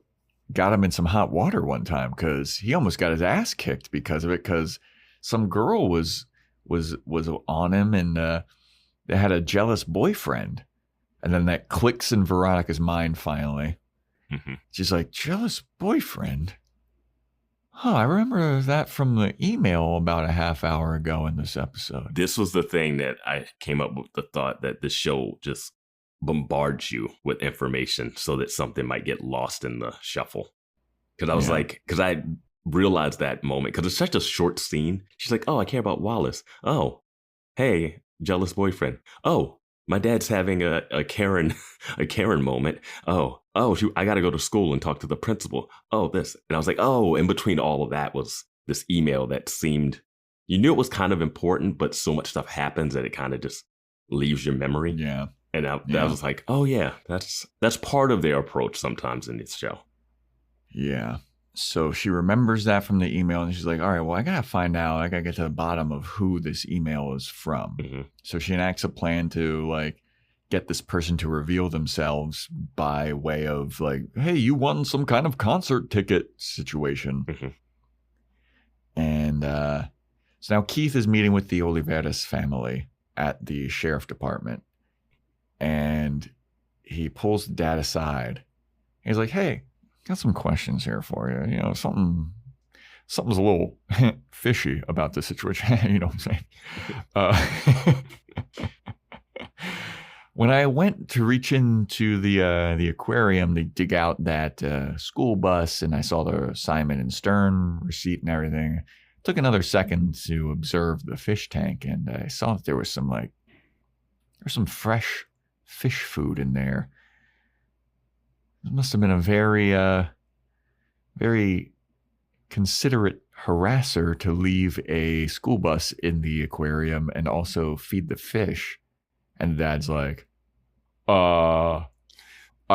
got him in some hot water one time, because he almost got his ass kicked because of it, because some girl was on him, and they had a jealous boyfriend. And then that clicks in Veronica's mind finally. Mm-hmm. She's like, jealous boyfriend? Huh, I remember that from the email about a half hour ago in this episode. This was the thing that I came up with, the thought that the show just bombards you with information so that something might get lost in the shuffle. Because I was like, because I realized that moment, because it's such a short scene. She's like, oh, I care about Wallace. Oh, hey, jealous boyfriend. Oh, my dad's having a Karen moment. Oh, I got to go to school and talk to the principal. Oh, this. And I was like, oh, in between all of that was this email that seemed, you knew it was kind of important, but so much stuff happens that it kind of just leaves your memory. Yeah. And I was like, oh yeah, that's part of their approach sometimes in this show. Yeah. So she remembers that from the email, and she's like, all right, well, I got to find out. I got to get to the bottom of who this email is from. Mm-hmm. So she enacts a plan to like get this person to reveal themselves by way of like, hey, you won some kind of concert ticket situation. Mm-hmm. And so now Keith is meeting with the Oliveras family at the sheriff department. And he pulls Dad aside. He's like, hey, got some questions here for you. You know, something's a little fishy about this situation. You know what I'm saying? When I went to reach into the aquarium to dig out that school bus, and I saw the Simon and Stern receipt and everything, it took another second to observe the fish tank, and I saw that there was some fresh fish food in there. It must have been a very, very considerate harasser to leave a school bus in the aquarium and also feed the fish. And Dad's like, I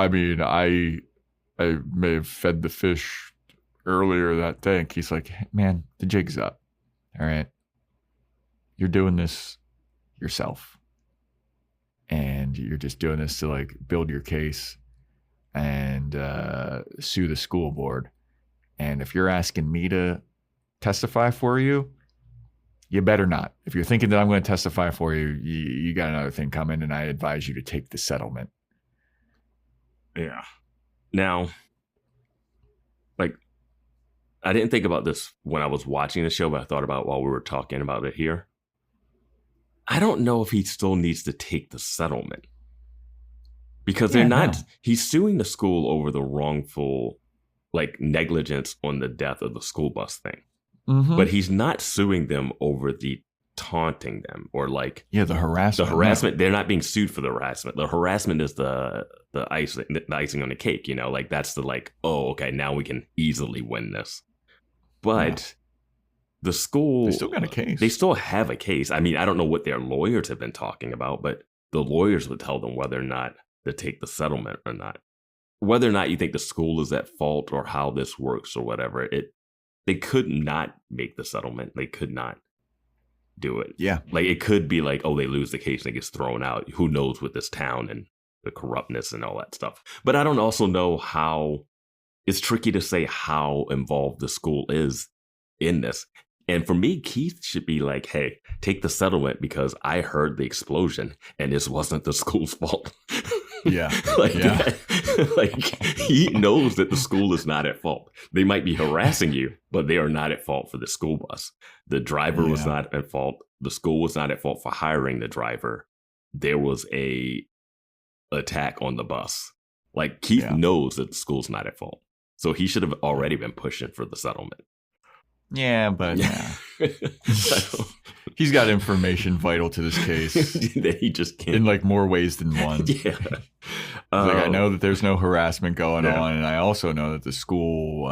mean, I may have fed the fish earlier that day. He's like, man, the jig's up. All right. You're doing this yourself. And you're just doing this to like build your case and sue the school board. And if you're asking me to testify for you, you better not. If you're thinking that I'm going to testify for you, you got another thing coming, and I advise you to take the settlement. Yeah. Now, like, I didn't think about this when I was watching the show, but I thought about it while we were talking about it here. I don't know if he still needs to take the settlement. Because they're not, he's suing the school over the wrongful, like, negligence on the death of the school bus thing. Mm-hmm. But he's not suing them over the taunting them or like the harassment. The harassment, they're not being sued for the harassment. The harassment is the icing on the cake, you know, like that's the like, oh, okay, now we can easily win this. But the school, they still got a case. They still have a case. I mean, I don't know what their lawyers have been talking about, but the lawyers would tell them whether or not to take the settlement or not. Whether or not you think the school is at fault or how this works or whatever, they could not make the settlement. They could not do it. Yeah. Like it could be like, oh, they lose the case and it gets thrown out. Who knows with this town and the corruptness and all that stuff. But I don't also know how, it's tricky to say how involved the school is in this. And for me, Keith should be like, hey, take the settlement because I heard the explosion and this wasn't the school's fault. Yeah. Like he knows that the school is not at fault. They might be harassing you, but they are not at fault for the school bus. The driver was not at fault. The school was not at fault for hiring the driver. There was a attack on the bus. Like Keith knows that the school's not at fault. So he should have already been pushing for the settlement. Yeah, but he's got information vital to this case that he just can't in like more ways than one. Yeah, like I know that there's no harassment going on, and I also know that the school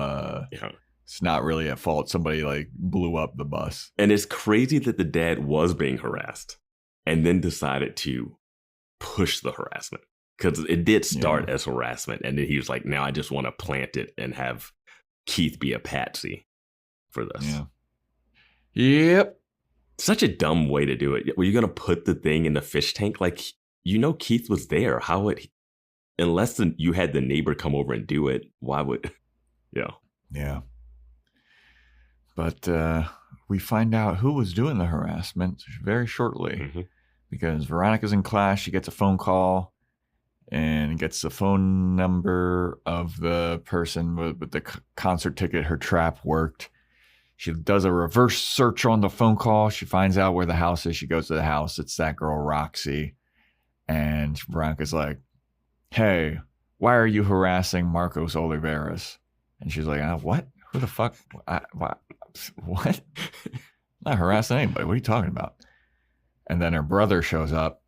it's not really at fault. Somebody like blew up the bus, and it's crazy that the dad was being harassed and then decided to push the harassment because it did start as harassment, and then he was like, "Now I just want to plant it and have Keith be a patsy." For this. Yeah. Yep. Such a dumb way to do it. Were you going to put the thing in the fish tank? Like, you know, Keith was there. How would he, unless you had the neighbor come over and do it, why would, Yeah. But we find out who was doing the harassment very shortly because Veronica's in class. She gets a phone call and gets the phone number of the person with the concert ticket. Her trap worked. She does a reverse search on the phone call. She finds out where the house is. She goes to the house. It's that girl, Roxy. And Veronica's like, hey, why are you harassing Marcos Oliveras? And she's like, what? Who the fuck? What? I'm not harassing anybody. What are you talking about? And then her brother shows up.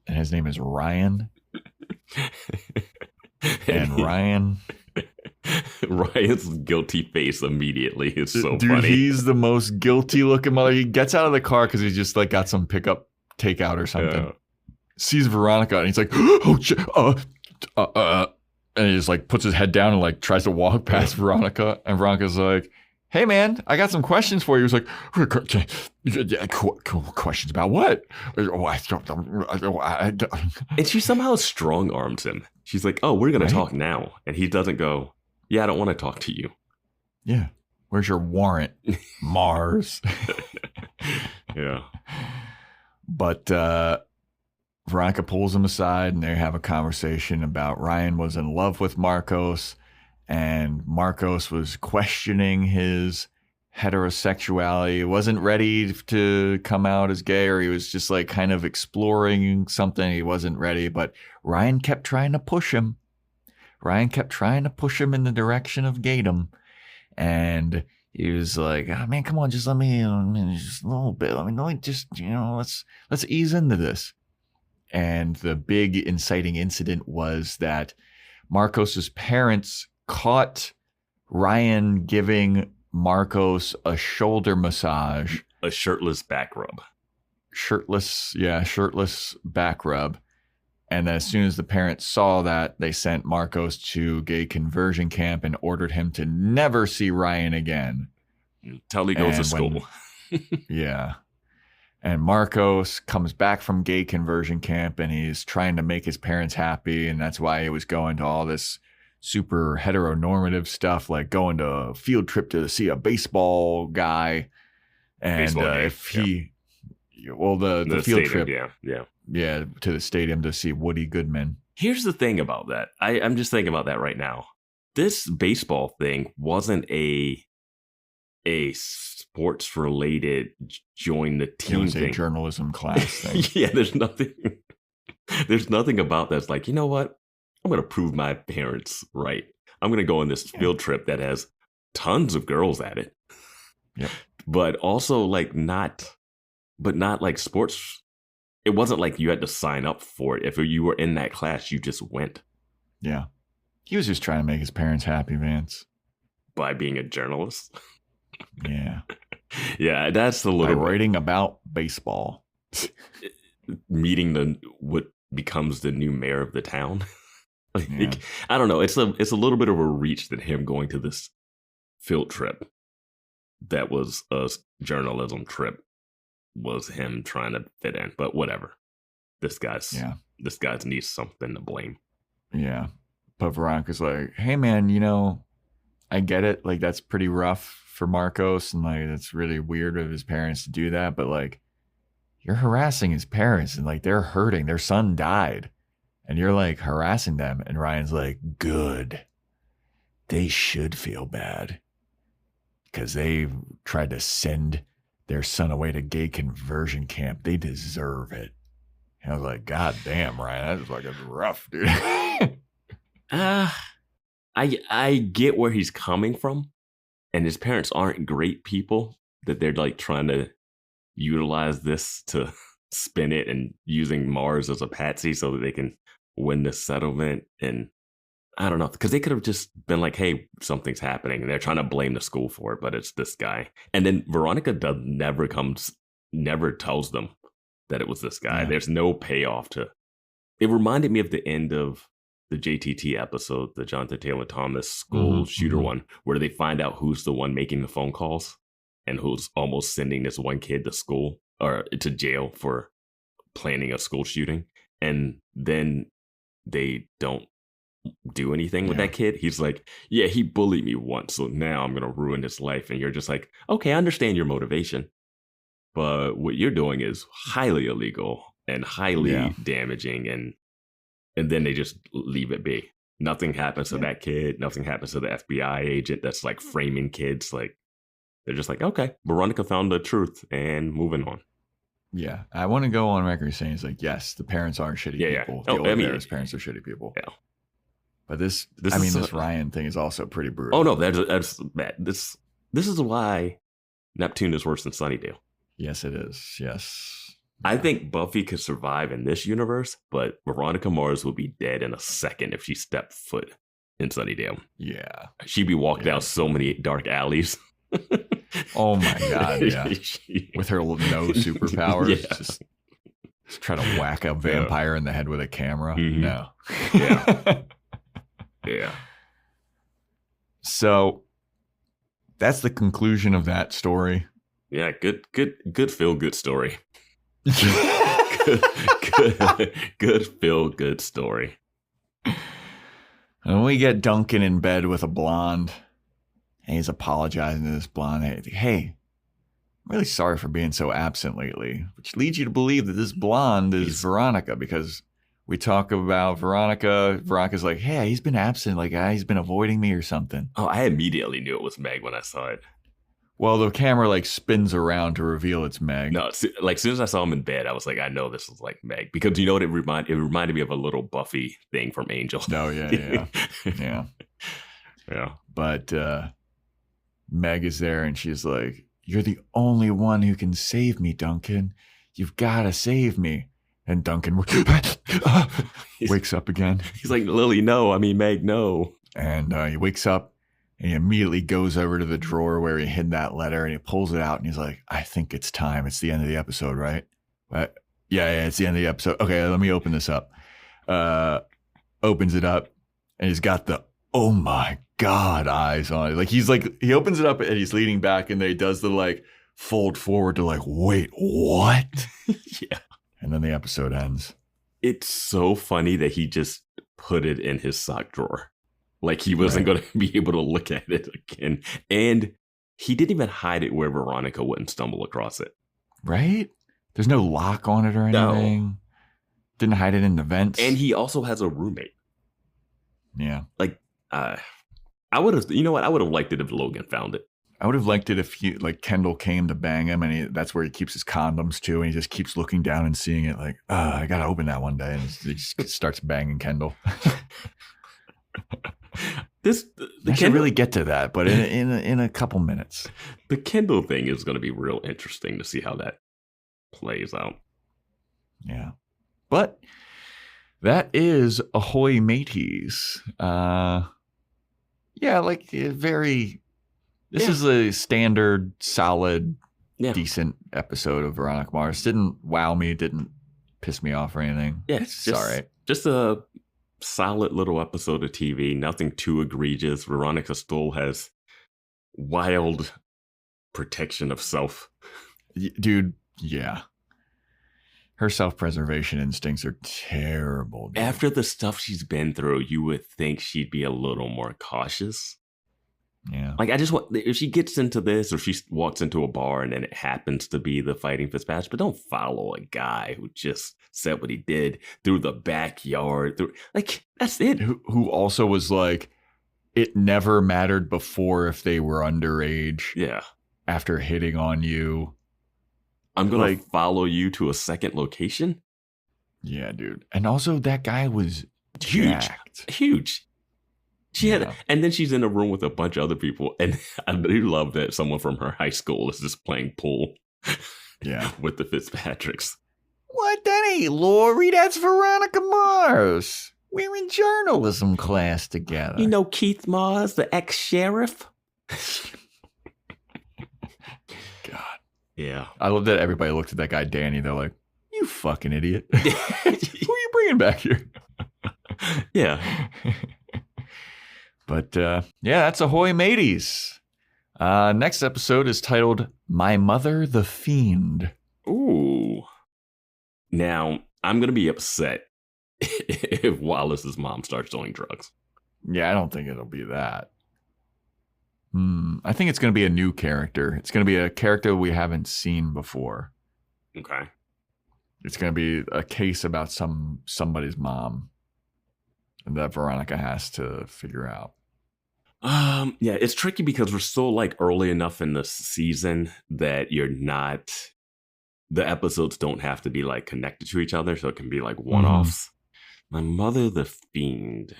And his name is Ryan. And Ryan's guilty face immediately is so Dude, funny. He's the most guilty looking mother. He gets out of the car because he's just like got some pickup takeout or something. Sees Veronica and he's like, oh shit, and he just like puts his head down and like tries to walk past Veronica. And Veronica's like, hey man, I got some questions for you. He's like, questions about what? And she somehow strong arms him. She's like, oh, we're going to talk now. And he doesn't go, yeah, I don't want to talk to you. Yeah. Where's your warrant? Mars. Yeah. But Veronica pulls him aside and they have a conversation about Ryan was in love with Marcos and Marcos was questioning his heterosexuality. He wasn't ready to come out as gay, or he was just like kind of exploring something. He wasn't ready, but Ryan kept trying to push him. Ryan kept trying to push him in the direction of gaydom. And he was like, oh, man, come on, just let me, just a little bit. Let me just, let's ease into this. And the big inciting incident was that Marcos's parents caught Ryan giving Marcos a shoulder massage. A shirtless back rub. Shirtless back rub. And as soon as the parents saw that, they sent Marcos to gay conversion camp and ordered him to never see Ryan again. Until he goes to school. Yeah. And Marcos comes back from gay conversion camp and he's trying to make his parents happy. And that's why he was going to all this super heteronormative stuff, like going to a field trip to see a baseball guy. And the field trip, to the stadium to see Woody Goodman. Here's the thing about that. I'm just thinking about that right now. This baseball thing wasn't a sports related join the team it was thing. A journalism class thing. Yeah, there's nothing about that's like, you know what? I'm going to prove my parents right. I'm going to go on this field trip that has tons of girls at it. Yep. But also not like sports. It wasn't like you had to sign up for it. If you were in that class, you just went. Yeah. He was just trying to make his parents happy, Vance. By being a journalist. Yeah. Yeah, that's a little... writing about baseball. Meeting what becomes the new mayor of the town. I don't know. It's a little bit of a reach that him going to this field trip that was a journalism trip was him trying to fit in. But whatever. This guy's needs something to blame. Yeah. But Veronica's like, hey, man, I get it. Like, that's pretty rough for Marcos. And, like, that's really weird of his parents to do that. But, like, you're harassing his parents. And, like, they're hurting. Their son died. And you're, like, harassing them. And Ryan's like, good. They should feel bad. Because they tried to send their son away to gay conversion camp. They deserve it. And I was like, God damn, Ryan. That's fucking rough, dude. I get where he's coming from, and his parents aren't great people that they're like trying to utilize this to spin it and using Mars as a patsy so that they can win this settlement. And I don't know, because they could have just been like, hey, something's happening, and they're trying to blame the school for it, but it's this guy. And then Veronica never tells them that it was this guy. Yeah. There's no payoff to it. Reminded me of the end of the JTT episode, the Jonathan Taylor Thomas school shooter one, where they find out who's the one making the phone calls and who's almost sending this one kid to school or to jail for planning a school shooting. And then they don't do anything with that kid. He's like, yeah, he bullied me once, so now I'm going to ruin his life. And you're just like, okay, I understand your motivation, but what you're doing is highly illegal and highly damaging. And then they just leave it be. Nothing happens to that kid. Nothing happens to the FBI agent that's like framing kids. Like, they're just like, okay, Veronica found the truth and moving on. Yeah. I want to go on record saying it's like, yes, the parents aren't shitty people. The parents are shitty people. Yeah. But this Ryan thing is also pretty brutal. Oh, no, that's bad. This is why Neptune is worse than Sunnydale. Yes, it is. Yes. I think Buffy could survive in this universe, but Veronica Mars would be dead in a second if she stepped foot in Sunnydale. Yeah. She'd be walking down so many dark alleys. Oh my God, yeah. With her no superpowers. Just trying to whack a vampire in the head with a camera. Mm-hmm. No. Yeah. Yeah. So that's the conclusion of that story. Yeah, good feel good story. good feel good story. And we get Duncan in bed with a blonde, and he's apologizing to this blonde. Hey, I'm really sorry for being so absent lately, which leads you to believe that this blonde is Veronica, because we talk about Veronica. Veronica's like, hey, he's been absent. Like, he's been avoiding me or something. Oh, I immediately knew it was Meg when I saw it. Well, the camera like spins around to reveal it's Meg. No, like as soon as I saw him in bed, I was like, I know this is like Meg, because you know what it reminded me of a little Buffy thing from Angel. Oh yeah. But Meg is there, and she's like, "You're the only one who can save me, Duncan. You've got to save me." And Duncan wakes up again. He's like, Lily, no. I mean, Meg, no. And he wakes up. And he immediately goes over to the drawer where he hid that letter, and he pulls it out, and he's like, I think it's time. It's the end of the episode, right? Yeah, it's the end of the episode. Okay, let me open this up. opens it up, and he's got the oh my God eyes on it. Like he opens it up and he's leaning back, and then he does the like fold forward to like, wait, what? Yeah. And then the episode ends. It's so funny that he just put it in his sock drawer. Like he wasn't going to be able to look at it again. And he didn't even hide it where Veronica wouldn't stumble across it. Right? There's no lock on it or anything. No. Didn't hide it in the vents. And he also has a roommate. Yeah. Like, I would have, you know what? I would have liked it if Logan found it. I would have liked it if Kendall came to bang him, and that's where he keeps his condoms too, and he just keeps looking down and seeing it like, I got to open that one day, and he just starts banging Kendall. I should really get to that, but in a couple minutes. The Kendall thing is going to be real interesting to see how that plays out. Yeah. But that is Ahoy Mateys. Yeah, like very... This is a standard, solid, decent episode of Veronica Mars. Didn't wow me, didn't piss me off or anything. Yeah, it's all right. Just a solid little episode of TV. Nothing too egregious. Veronica still has wild protection of self. Dude, yeah. Her self-preservation instincts are terrible. Dude. After the stuff she's been through, you would think she'd be a little more cautious. Yeah. Like, if she gets into this or she walks into a bar and then it happens to be the Fighting Fitzpatricks, but don't follow a guy who just said what he did through the backyard. That's it. Who also was like, it never mattered before if they were underage. Yeah. After hitting on you. I'm going to follow you to a second location? Yeah, dude. And also that guy was jacked. Huge. And then she's in a room with a bunch of other people, and I do love that someone from her high school is just playing pool. Yeah, with the Fitzpatricks. What? That ain't Lori. That's Veronica Mars. We're in journalism class together. You know Keith Mars, the ex-sheriff. God. Yeah. I love that everybody looked at that guy Danny. They're like, "You fucking idiot! Who are you bringing back here?" Yeah. But that's Ahoy Mateys. Next episode is titled My Mother the Fiend. Ooh. Now, I'm going to be upset if Wallace's mom starts doing drugs. Yeah, I don't think it'll be that. I think it's going to be a new character. It's going to be a character we haven't seen before. Okay. It's going to be a case about somebody's mom that Veronica has to figure out. Yeah, it's tricky because we're still like early enough in the season that the episodes don't have to be like connected to each other, so it can be like one-offs. My Mother the Fiend.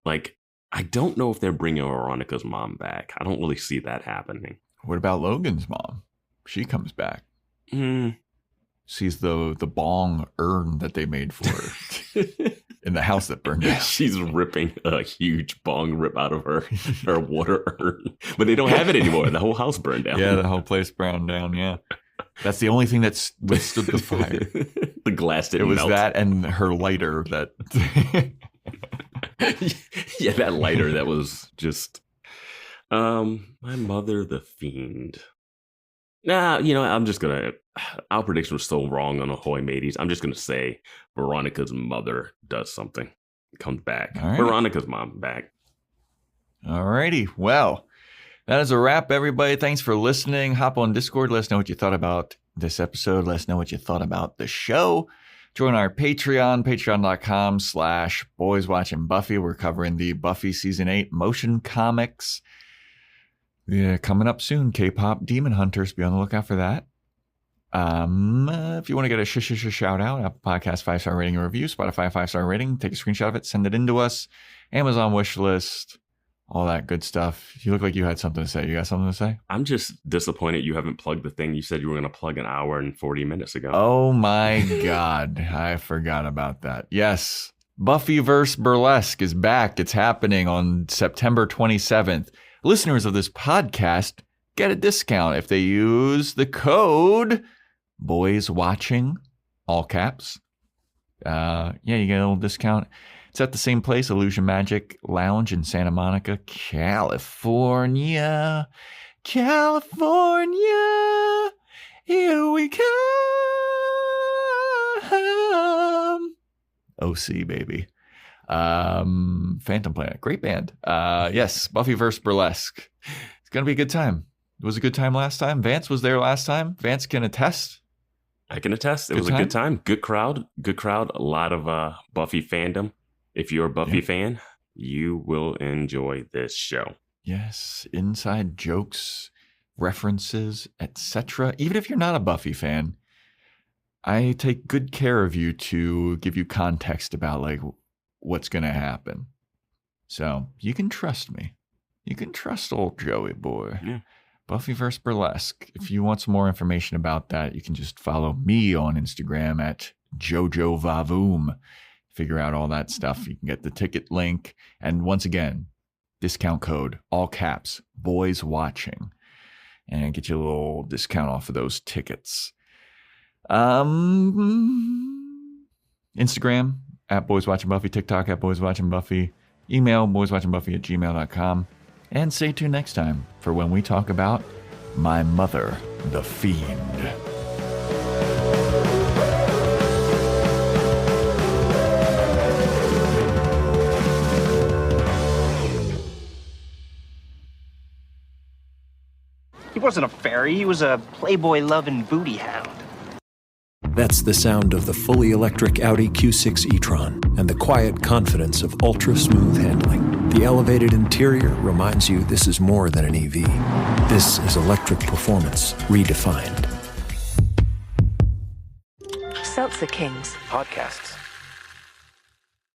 Like, I don't know if they're bringing Veronica's mom back. I don't really see that happening. What about Logan's mom? She comes back. Sees the bong urn that they made for her in the house that burned down. She's ripping a huge bong rip out of her water urn. But they don't have it anymore. The whole house burned down. Yeah, the whole place burned down, yeah. That's the only thing that's withstood the fire. The glass didn't melt. It was that and her lighter that... Yeah, that lighter that was just... My Mother the Fiend. Nah, I'm just going to... Our prediction was so wrong on Ahoy Mateys. I'm just going to say Veronica's mother does something. Comes back. Right. Veronica's mom back. All righty. Well, that is a wrap, everybody. Thanks for listening. Hop on Discord. Let us know what you thought about this episode. Let us know what you thought about the show. Join our Patreon, patreon.com/boyswatchingbuffy. We're covering the Buffy Season 8 motion comics. Yeah, coming up soon. K-pop Demon Hunters. Be on the lookout for that. If you want to get a shout out, Apple Podcast 5-star rating and review, Spotify 5-star rating, take a screenshot of it, send it in to us, Amazon wish list, all that good stuff. You look like you had something to say. You got something to say? I'm just disappointed you haven't plugged the thing you said you were going to plug an hour and 40 minutes ago. Oh my God. I forgot about that. Yes. Buffyverse Burlesque is back. It's happening on September 27th. Listeners of this podcast get a discount if they use the code Boys Watching, all caps, you get a little discount. It's at the same place, Illusion Magic Lounge in Santa Monica, California. California, here we come. OC, baby. Phantom Planet, great band. Yes, Buffy vs. Burlesque. It's going to be a good time. It was a good time last time. Vance was there last time. Vance can attest. I can attest. It was a good time. Good crowd. A lot of Buffy fandom. If you're a Buffy fan, you will enjoy this show. Yes, inside jokes, references, etc. Even if you're not a Buffy fan, I take good care of you to give you context about like what's going to happen. So you can trust me. You can trust old Joey boy. Yeah. Buffy vs. Burlesque. If you want some more information about that, you can just follow me on Instagram at Jojo Vavoom. Figure out all that stuff. You can get the ticket link. And once again, discount code, all caps, boys watching. And get you a little discount off of those tickets. Instagram, at Boys Watching Buffy. TikTok, at Boys Watching Buffy. Email, boyswatchingbuffy@gmail.com. And stay tuned next time for when we talk about My Mother, the Fiend. He wasn't a fairy, he was a Playboy-loving booty hound. That's the sound of the fully electric Audi Q6 e-tron and the quiet confidence of ultra-smooth handling. The elevated interior reminds you this is more than an EV. This is electric performance redefined. Seltzer Kings podcasts.